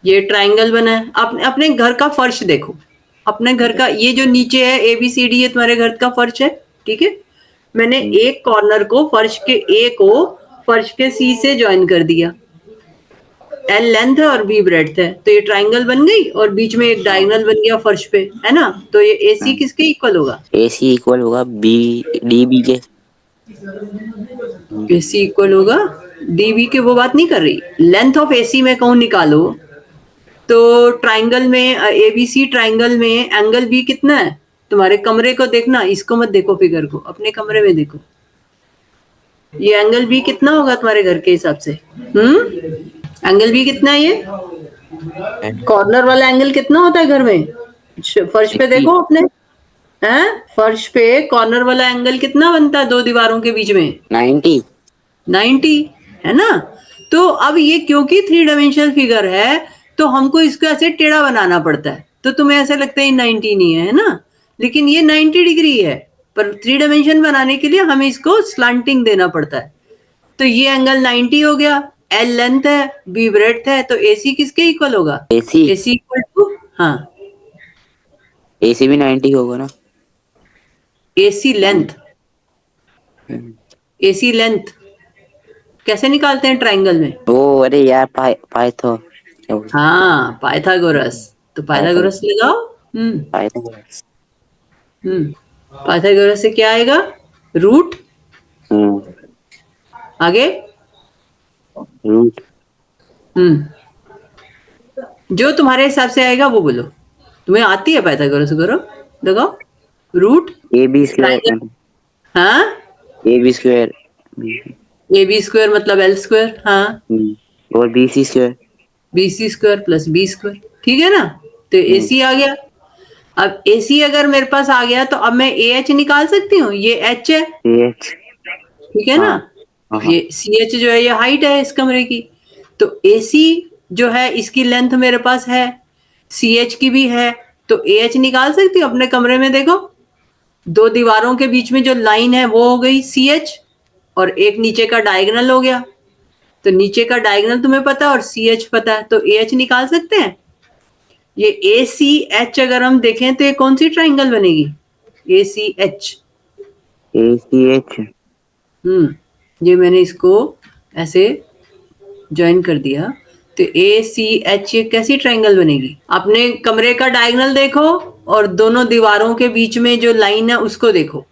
ये ट्रायंगल बना है, अपने घर का फर्श देखो, अपने घर का ये जो नीचे है ABCD, ये तुम्हारे घर का फर्श है। ठीक है, मैंने एक कॉर्नर को, फर्श के A को फर्श के C से ज्वाइन कर दिया, एल लेंथ है और बी ब्रेड्थ है, तो ये ट्रायंगल बन गई और बीच में एक डायगोनल बन गया फर्श पे, है ना। तो ये AC किसके इक्वल होगा, AC इक्वल होगा बी डी बी के। AC इक्वल होगा DB के। वो बात नहीं कर रही, लेंथ ऑफ AC में कहूँ निकालो, तो ट्रायंगल में ABC ट्रायंगल में एंगल B कितना है, तुम्हारे कमरे को देखना, इसको मत देखो, फिगर को अपने कमरे में देखो, ये एंगल B कितना होगा तुम्हारे घर के हिसाब से। एंगल B कितना है, ये कॉर्नर वाला एंगल कितना होता है घर में, फर्श पे देखो अपने, हैं फर्श पे कॉर्नर वाला एंगल कितना बनता है दो दीवारों के बीच में, 90 है ना। तो अब ये क्योंकि 3 डायमेंशनल फिगर है, तो हमको इसको ऐसे टेढ़ा बनाना पड़ता है, तो तुम्हें ऐसा लगता है 90 नहीं है ना, लेकिन ये 90 डिग्री है, पर 3 डायमेंशन बनाने के लिए हमें इसको स्लांटिंग देना पड़ता है। तो ये एंगल 90 हो गया, एल लेंथ है, बी ब्रेड्थ है, तो AC किसके इक्वल होगा, AC इक्वल टू, हाँ AC भी 90 होगा ना। AC लेंथ, AC लेंथ कैसे निकालते हैं ट्रायंगल में, ओ अरे यार पाइथो क्या बोल हाँ, पाइथागोरस। तो पाइथागोरस लगाओ। पाइथागोरस। पाइथागोरस से क्या आएगा? रूट। आगे रूट जो तुम्हारे हिसाब से आएगा वो बोलो। तुम्हें आती है पाइथागोरस? करो, लगाओ। Root A B square. हाँ, A B square A B square मतलब एल स्क्वायर। हाँ, और B C square. B C square plus B square. ठीक है ना? तो ए सी आ गया। अब ए सी अगर मेरे पास आ गया तो अब मैं ए एच निकाल सकती हूँ। ये एच है, एच। ठीक है ना? हाँ ये सी एच जो है ये हाइट है इस कमरे की। तो ए सी जो है इसकी लेंथ मेरे पास है, सी एच की भी है। तो ए एच निकाल सकती हूँ अपने कमरे में। देखो, दो दीवारों के बीच में जो लाइन है वो हो गई सी एच, और एक नीचे का डायगोनल हो गया। तो नीचे का डायगोनल तुम्हें पता है और सी एच पता है, तो ए एच निकाल सकते हैं। ये ए सी एच अगर हम देखें तो ये कौन सी ट्राइंगल बनेगी? ए C H. A C H. ये मैंने इसको ऐसे ज्वाइन कर दिया। तो ए सी एच ये कैसी ट्राइंगल बनेगी? अपने कमरे का डायगोनल देखो और दोनों दीवारों के बीच में जो लाइन है उसको देखो,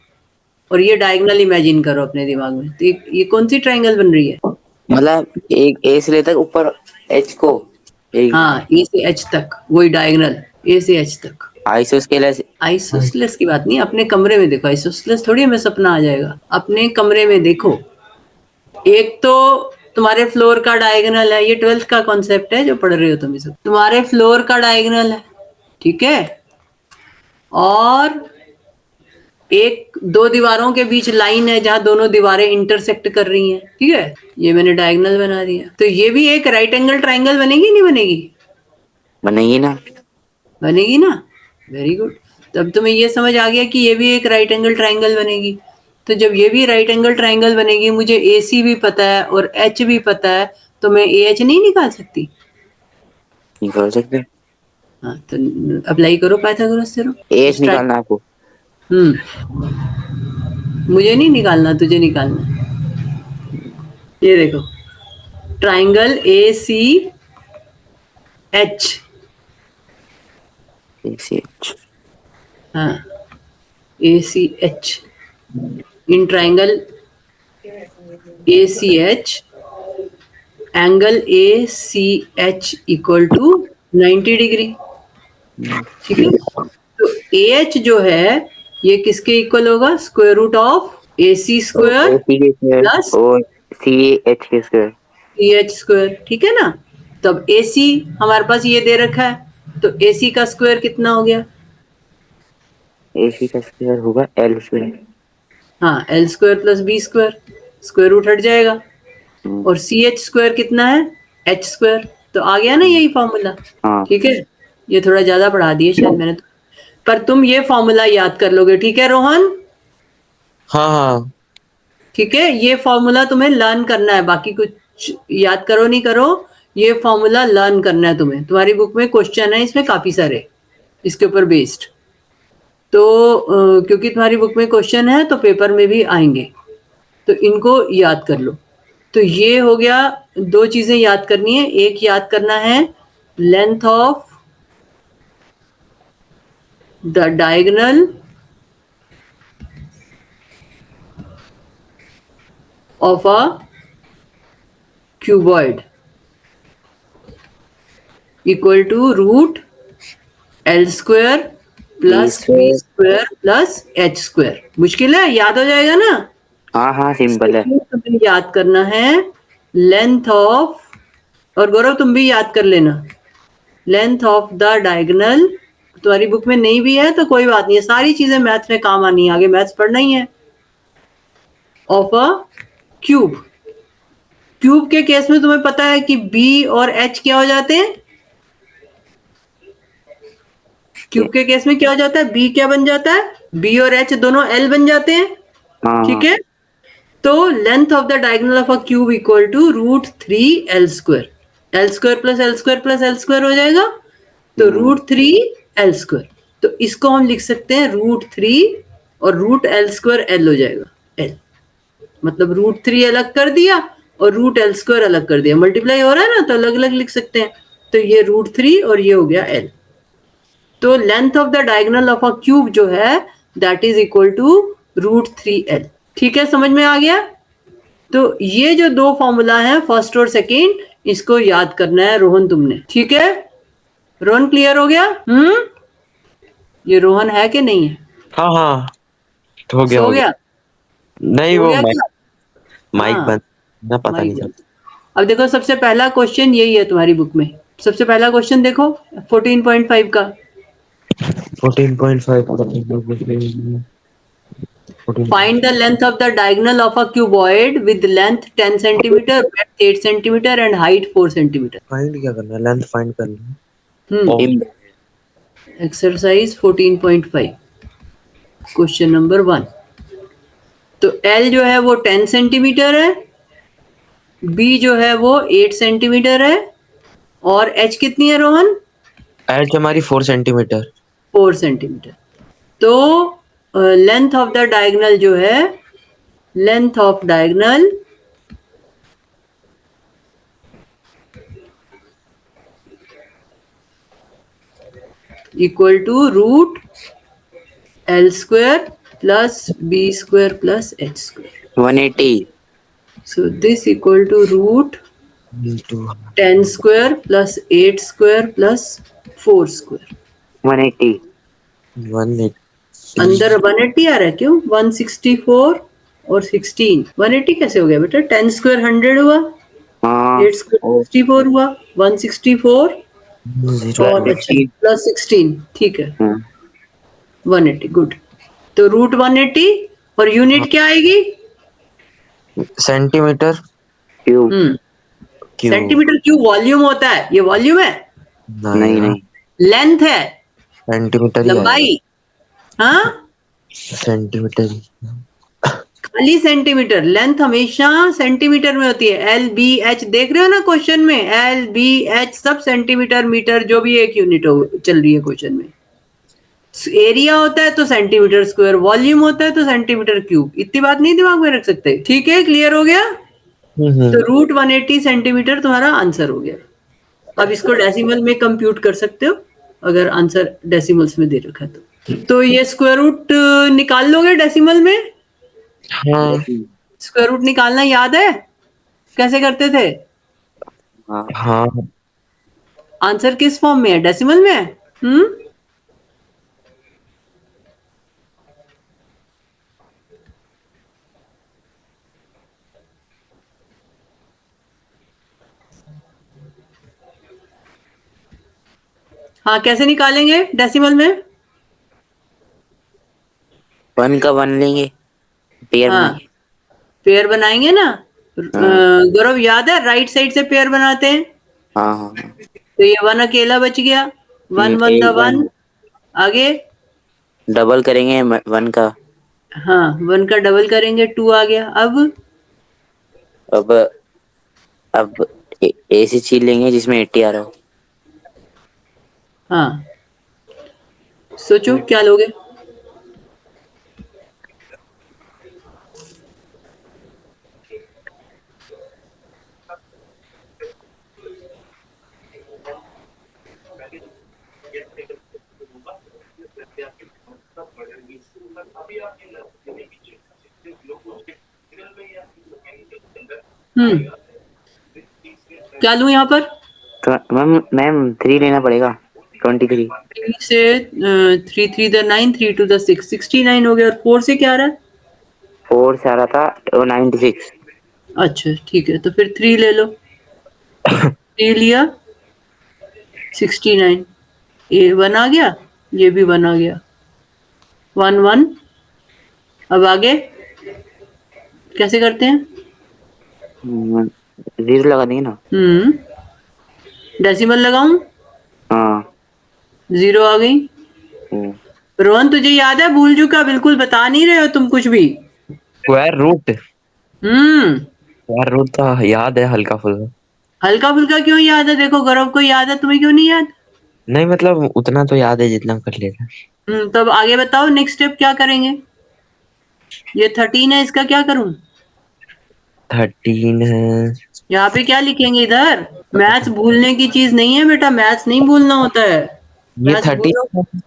और ये डायगोनल इमेजिन करो अपने दिमाग में। तो ये कौन सी ट्राइंगल बन रही है? मतलब एक ए से लेकर ऊपर एच को एक हाँ, ए से एच तक, वही डायगोनल, ए से एच तक। आइसोस्केलस। आइसोसेलेस की बात नहीं, अपने कमरे में देखो। आइसोसेलेस थोड़ी हमें सपना आ जाएगा। अपने कमरे में देखो। एक तो तुम्हारे फ्लोर का डायगोनल है, ये 12th का कॉन्सेप्ट है जो पढ़ रहे हो तुम। इस तुम्हारे फ्लोर का डायगोनल है, ठीक है? और एक दो दीवारों के बीच लाइन है जहां दोनों दीवारें इंटरसेक्ट कर रही हैं, ठीक है? ये मैंने डायगोनल बना दिया। तो ये भी एक राइट एंगल ट्राइंगल बनेगी नहीं बनेगी? बनेगी ना। बनेगी ना। Very good. तब तुम्हें ये समझ आ गया कि ये भी एक राइट एंगल ट्राइंगल बनेगी। तो जब ये भी राइट एंगल ट्राइंगल बनेगी, मुझे ए सी भी पता है और एच भी पता है, तो मैं ए एच नहीं निकाल सकती? निकाल सकते। हाँ, तो अप्लाई करो पाइथागोरस थ्योरम। एच निकालना आपको। मुझे नहीं निकालना, तुझे निकालना है। ये देखो, triangle A C H. A C H. हाँ, A C H in triangle A C H, angle A C H equal to 90 degree. ठीक है? तो ए एच जो है ये किसके इक्वल होगा? Square root of A C square plus और सी एच के स्क्वायर। C H square. ठीक है ना? तब ए सी हमारे पास ये दे रखा है, तो ए सी का स्क्वायर कितना हो गया? ए सी का स्क्वायर होगा एल स्क्वायर। हाँ, L square plus B square, square root हट जाएगा। और सी एच स्क्वायर कितना है? H square. तो आ गया ना यही फॉर्मूला। हाँ। ठीक है? ये थोड़ा ज्यादा पढ़ा दिए शायद मैंने तो, पर तुम ये फॉर्मूला याद कर लोगे। ठीक है रोहन? हाँ हाँ ठीक है, ये फॉर्मूला तुम्हें लर्न करना है, बाकी कुछ याद करो नहीं करो, ये फॉर्मूला लर्न करना है तुम्हें। तुम्हारी बुक में क्वेश्चन है इसमें काफी सारे इसके ऊपर बेस्ड। तो क्योंकि तुम्हारी बुक में क्वेश्चन है तो पेपर में भी आएंगे, तो इनको याद कर लो। तो ये हो गया, दो चीजें याद करनी है। एक याद करना है length of the diagonal of a cuboid equal to root L square plus B square plus H square। मुश्किल है? याद हो जाएगा ना? हाँ हाँ सिंपल है। तुम्हें याद करना है लेंथ ऑफ, और गौरव तुम भी याद कर लेना, लेंथ ऑफ द डायगोनल। तुम्हारी बुक में नहीं भी है तो कोई बात नहीं है, सारी चीजें मैथ्स में काम आनी है, आगे मैथ्स पढ़ना ही है। Of a cube. क्यूब के केस में तुम्हें पता है कि B और H क्या हो जाते हैं? क्यूब के केस में क्या हो जाता है? B क्या बन जाता है? B और H दोनों L बन जाते हैं। ठीक है? तो length of the diagonal of a cube equal to root 3 L square. L square plus L square plus L square हो जाएगा, तो रूट 3 L स्क्वायर। तो इसको हम लिख सकते हैं रूट 3 और रूट L स्क्वायर L हो जाएगा। L मतलब रूट 3 अलग कर दिया और रूट L स्क्वायर अलग कर दिया, मल्टीप्लाई हो रहा है ना, तो अलग अलग लिख सकते हैं। तो ये √3 और ये हो गया l। तो length of the diagonal of a cube जो है that is equal to √3l। ठीक है, समझ में आ गया? तो ये जो दो फॉर्मूला है फर्स्ट और सेकेंड, इसको याद करना है रोहन तुमने। ठीक है रोहन, क्लियर हो गया? ये रोहन है कि नहीं है? हाँ हाँ, हो गया सो हो गया। गया? नहीं सो वो गया क्या? माइक हाँ, बंद ना, पता माइक नहीं बंद। चलता। अब देखो सबसे पहला क्वेश्चन यही है तुम्हारी बुक में। सबसे पहला क्वेश्चन देखो 14.5 का। 14.5 Find the length of the diagonal of a cuboid with length 10 centimeter, breadth 8 centimeter and height 4 centimeter. Find क्या करना है? लेंथ फाइंड करनी है। हम्म इम- एक्सरसाइज 14.5 क्वेश्चन नंबर 1। तो L जो है वो 10 सेंटीमीटर है, B जो है वो 8 सेंटीमीटर है और H कितनी है रोहन? एच हमारी 4 सेंटीमीटर। 4 सेंटीमीटर। तो लेंथ ऑफ द डायगोनल जो है, length of diagonal equal to √L² plus B² plus H². 180 So this equal to √10² plus 8² plus 4². 180 180 अंदर 180 आ रहा है क्यों? 164 और 16 180 कैसे हो गया बेटा? 10² 100 हुआ, हाँ 8² 64 हुआ, 164 और अच्छा 16 प्लस 16। ठीक है, हाँ 180 गुड। तो √180 और यूनिट क्या आएगी? Centimetre cube cube. Centimetre cube volume होता है, ये वॉल्यूम है, नहीं नहीं लेंथ है, सेंटीमीटर ही आएगा। लंबाई। हाँ सेंटीमीटर ही। खाली सेंटीमीटर, लेंथ हमेशा सेंटीमीटर में होती है। LBH देख रहे हो ना क्वेश्चन में, LBH सब सेंटीमीटर मीटर जो भी एक यूनिट हो चल रही है क्वेश्चन में। एरिया होता है तो सेंटीमीटर स्क्वायर, वॉल्यूम होता है तो सेंटीमीटर क्यूब। इतनी बात नहीं दिमाग में रख सकते? ठीक है, क्लियर हो गया? तो √180 सेंटीमीटर तुम्हारा आंसर हो गया। अब इसको डेसिमल में कंप्यूट कर सकते हो अगर आंसर डेसिमल्स में दे रखा है तो ये स्क्वायर रूट निकाल लोगे डेसिमल में? हाँ स्क्वायर रूट निकालना याद है कैसे करते थे? हाँ हाँ आंसर किस फॉर्म में है? डेसिमल में है। हाँ, कैसे निकालेंगे डेसिमल में? 1 का 1 लेंगे, पेयर हाँ, बनाएंगे। पेयर बनाएंगे ना। गौरव याद है राइट साइड से पेयर बनाते हैं। हाँ हाँ तो ये 1 अकेला बच गया, 1 1 द 1। आगे डबल करेंगे 1 का। हाँ 1 का डबल करेंगे 2 आ गया। अब ऐसी चीज लेंगे जिसमें 80 आ रहा हो। हाँ सोचो क्या लोगे? क्या लूं यहाँ पर? तो मैम 3 लेना पड़ेगा। 23 3 से 3 3 द 9, 3 2 द 6, 69 हो गया। और 4 से क्या आ रहा है? 4 से आ रहा था 96। अच्छा ठीक है, तो फिर 3 ले लो। 3 लिया 69, ये 1 आ गया, ये भी 1 आ गया। 1 1। अब आगे कैसे करते हैं? 0 लगा देंगे ना। डेसिमल लगाऊं? हाँ 0 आ गई। रोहन तुझे याद है? भूल चुका, बिल्कुल बता नहीं रहे हो तुम कुछ भी। स्क्वायर रूट हम्म स्क्वायर रूट था, याद है हल्का फुल्का। हल्का फुल्का क्यों याद है? देखो गौरव को याद है, तुम्हें क्यों नहीं याद? नहीं मतलब उतना तो याद है जितना कर लेता। तब आगे बताओ नेक्स्ट स्टेप क्या करेंगे? ये 13 है, इसका क्या करूं? 13 है। यहाँ पे क्या लिखेंगे इधर? मैथ्स भूलने की चीज नहीं है बेटा, मैथ्स नहीं भूलना होता है। ये मैथ्स 13 भूलो।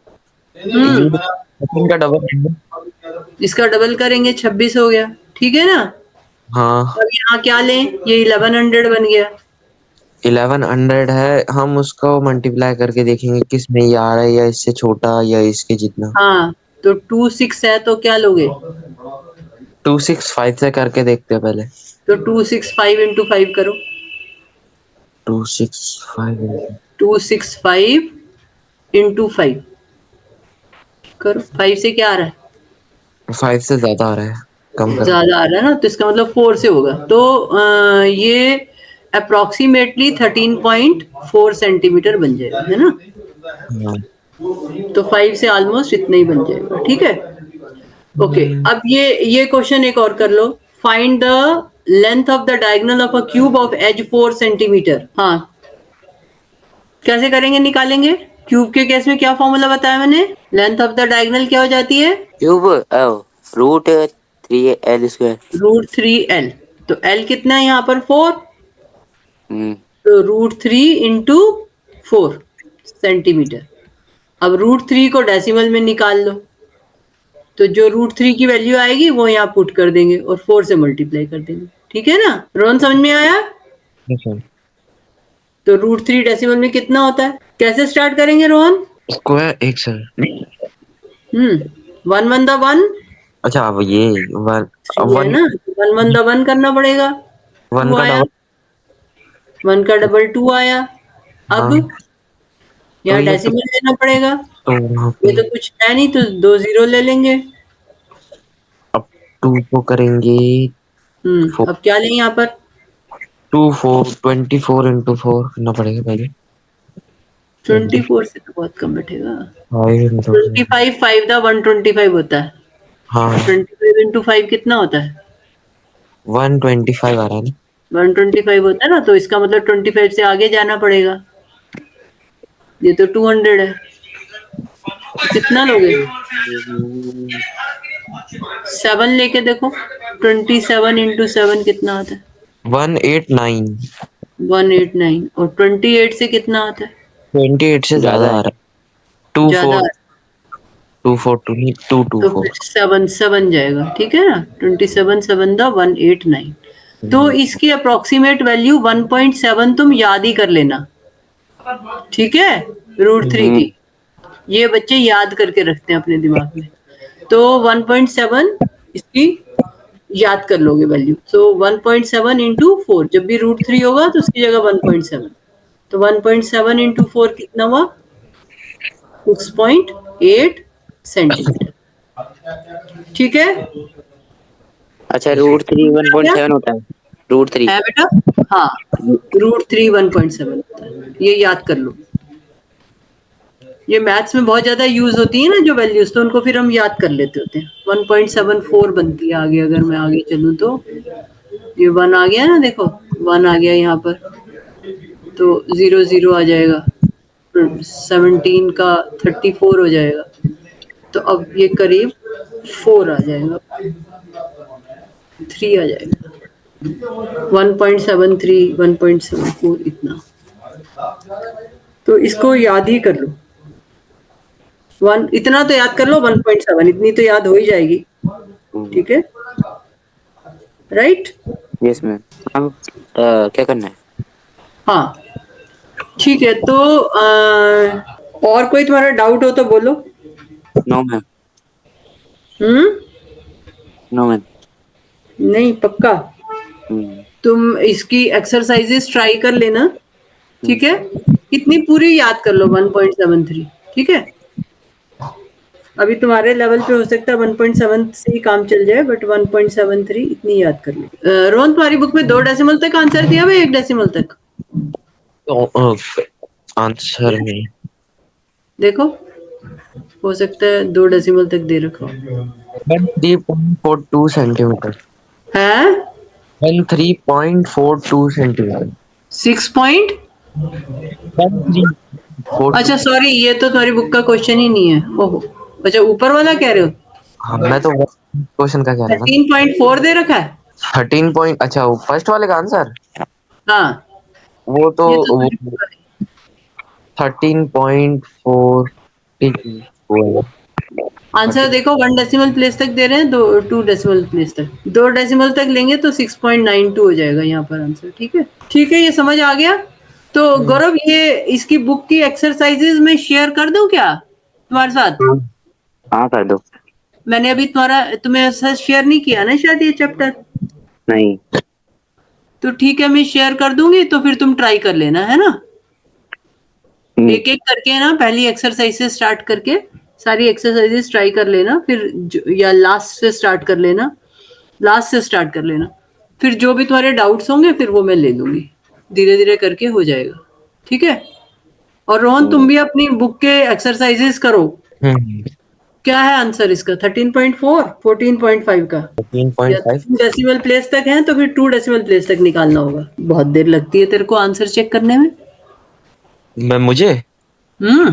ये 13 का डबल है। इसका डबल करेंगे 26 हो गया, ठीक है ना। हाँ अब यहाँ क्या लें, ये 1100 बन गया। 1100 है, हम उसको मल्टीप्लाई करके देखेंगे किस में ये आ रहा है, या इससे छोटा या इसके जितना। हाँ तो 26 है तो क्या लोगे? 265 से करके देखते हैं पहले। तो 265 इंटू 5 करो। 265 265 इंटू 5 करो। 5 से क्या आ रहा है? 5 से ज्यादा आ रहा है, कम कर। ज्यादा आ रहा है ना, तो इसका मतलब 4 से होगा। तो ये अप्रोक्सीमेटली 13.4 सेंटीमीटर बन जाएगा, है ना। हाँ। तो 5 से ऑलमोस्ट इतना ही बन जाएगा, ठीक है। ओके, अब ये क्वेश्चन एक और कर लो। Find the length of the diagonal of a cube of edge 4 centimetre. हाँ, कैसे करेंगे, निकालेंगे? क्यूब के केस में क्या फॉर्मूला बताया मैंने? लेंथ ऑफ द डायगोनल क्या हो जाती है? Cube √3l²। √3l। तो l कितना है यहाँ पर? 4। हम्म तो √3 इंटू 4 सेंटीमीटर। अब √3 को डेसिमल में निकाल लो, तो जो √3 की वैल्यू आएगी वो यहाँ पुट कर देंगे और 4 से मल्टीप्लाई कर देंगे, ठीक है ना। रोहन, समझ में आया? तो √3 डेसिमल में कितना होता है? कैसे स्टार्ट करेंगे रोहन? स्क्वायर एक सर। 1 1 द 1 अच्छा अब ये वन 3 है वन ना, 1 1 द 1 करना पड़ेगा। वन 2 का आया, डबल। 1 का डबल 2 आया। अब हाँ तो यहाँ ये डेसिमल लेना पड़ेगा। तो वहाँ ये पे तो कुछ है नहीं, तो 2 0 ले लेंगे। अब 2 को करेंगे। अब क्या लें यहाँ पर? 24 इंटू 4 करना पड़ेगा पहले। 24 से तो बहुत कम बैठेगा। 5 इंटू 25 5 दा 125 होता है। हाँ 25 इंटू 5 कितना होता है? 125 आ रहा है ना। 125 होता है ना, तो इसका मतलब 25 से आगे जाना पड़ेगा। ये तो 200 है। कितना लोगे? 7 लेके देखो। 27 इंटू 7 कितना आता है? 189। 189। और 28 से कितना आता है? 28 से ज्यादा ज्यादा आ है। रहा है। ज्यादा आता है। 2 तो फिर 7 7 जाएगा, ठीक है ना। 27 7 दा 189। तो इसकी अप्रोक्सीमेट वैल्यू 1.7 तुम याद ही कर लेना, ठीक है। √3 की ये बच्चे याद करके रखते हैं अपने दिमाग में। तो 1.7 इसकी याद कर लोगे वैल्यू। सो 1.7 इंटू 4, जब भी √3 होगा तो उसकी जगह 1.7। तो 1.7 इंटू 4 कितना हुआ? 6.8 सेंटीमीटर, ठीक है। अच्छा √3 1.7 होता है। √3 है बेटा? हाँ, √3 1.7 होता है, ये याद कर लो। ये मैथ्स में बहुत ज्यादा यूज होती है ना जो वैल्यूज, तो उनको फिर हम याद कर लेते होते हैं। 1.74 बनती है आगे, अगर मैं आगे चलूँ तो ये 1 आ गया ना, देखो 1 आ गया यहाँ पर, तो 0 0 आ जाएगा। 17 का 34 हो जाएगा। तो अब ये करीब 4 आ जाएगा, 3 आ जाएगा। 1.73 1.74 इतना। तो इसको याद ही कर लो। 1 इतना तो याद कर लो, 1.7 इतनी तो याद हो ही जाएगी, ठीक है, राइट। Yes ma'am. अब क्या करना है? हाँ ठीक है। तो और कोई तुम्हारा डाउट हो तो बोलो। No ma'am. Hmm, no ma'am. नहीं पक्का? तुम इसकी एक्सरसाइजेस ट्राई कर लेना, ठीक है। इतनी पूरी याद कर लो 1.73, ठीक है। अभी तुम्हारे लेवल पे हो सकता है 1.7 से ही काम चल जाए, बट 1.73 इतनी याद कर लो। रोहन, तुम्हारी बुक में 2 डेसिमल तक आंसर दिया हुआ है, 1 डेसिमल तक? तो आंसर में देखो, हो सकता है 2 डेसिमल तक दे रखा हो। 13.42 सेंटीमीटर। है 13.42 सेंटीमीटर। 6 पॉइंट। 13.42। अच्छा सॉरी, ये तो तुम्हारी बुक का क्वेश्चन ही नहीं है। ओहो, अच्छा ऊपर वाला कह रहे हो? हाँ मैं तो क्वेश्चन का कह रहा था। 13.4 दे रखा है। 13 पॉइंट, अच्छा वो फर्स्ट वाले का आंसर, हाँ, वो तो ये तो वो 13.4, वो आंसर देखो, 1 डेसिमल प्लेस तक दे रहे हैं, 2 डेसिमल प्लेस तक, 2 डेसिमल तक लेंगे तो 6.92 हो जाएगा यहाँ पर आंसर। ठीक है, ठीक है, ये समझ आ गया। तो गौरव, ये इसकी बुक की एक्सरसाइजेज में शेयर कर दूं क्या तुम्हारे साथ? हाँ कर दो। मैंने अभी तुम्हें साथ शेयर नहीं किया ना शायद ये चैप्टर। नहीं। तो ठीक है, मैं शेयर कर दूंगी, तो फिर तुम ट्राई कर लेना, है ना? एक एक करके ना, पहली एक्सरसाइज से स्टार्ट करके सारी एक्सरसाइजेस ट्राई कर लेना, फिर या लास्ट से स्टार्ट कर लेना, लास्ट से स्टार्ट कर लेना। फिर जो भी तुम्हारे डाउट्स होंगे फिर वो मैं ले लूंगी, धीरे धीरे करके हो जाएगा। ठीक है। और रोहन, तुम भी अपनी बुक के एक्सरसाइजेस करो। क्या है आंसर इसका? 13.4, 14.5 का, या 13.5। 2 डेसिमल प्लेस तक है तो फिर 2 डेसिमल प्लेस तक निकालना होगा। बहुत देर लगती है तेरे को आंसर चेक करने में। मुझे हम्म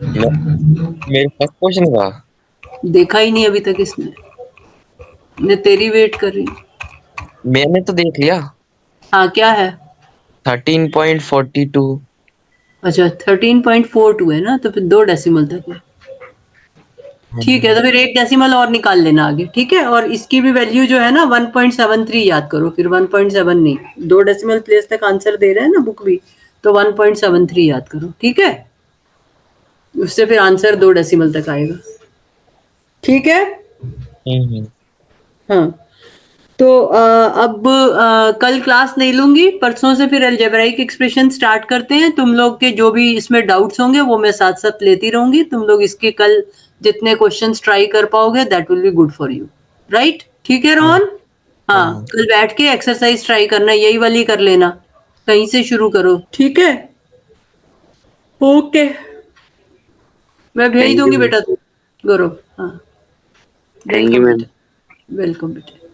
मेरे फर्स्ट क्वेश्चन का देखा ही नहीं अभी तक इसने। मैं तेरी वेट कर रही हूँ। मैंने तो देख लिया। हाँ, क्या है? 13.42। अच्छा, 13.42 है ना, तो फिर 2 डेसिमल तक है। ठीक है, तो फिर 1 डेसिमल और निकाल लेना आगे। ठीक है, और इसकी भी वैल्यू जो है ना 1.73 याद करो, फिर 1.7 नहीं, 2 डेसिमल प्लेस तक आंसर दे रहे हैं ना बुक भी, तो 1.73 याद करो। ठीक है, उससे फिर आंसर 2 डेसिमल तक आएगा। ठीक है। हाँ, तो अब कल क्लास नहीं लूंगी, परसों से फिर अलजेब्राइक एक्सप्रेशन स्टार्ट करते हैं। तुम लोग के जो भी इसमें डाउट्स होंगे वो मैं साथ साथ लेती रहूंगी। तुम लोग इसके कल जितने क्वेश्चंस ट्राई कर पाओगे, that will be good for you, right? ठीक है रोहन? हाँ, कल बैठ के एक्सरसाइज ट्राई करना, यही वाली कर लेना, कहीं से शुरू करो। ठीक है, ओके, मैं भेज थैंक यू दूंगी मैम। बेटा, तू गौरव। हाँ, थैंक यू वेलकम मैम। बेटा, वेलकम बेटा।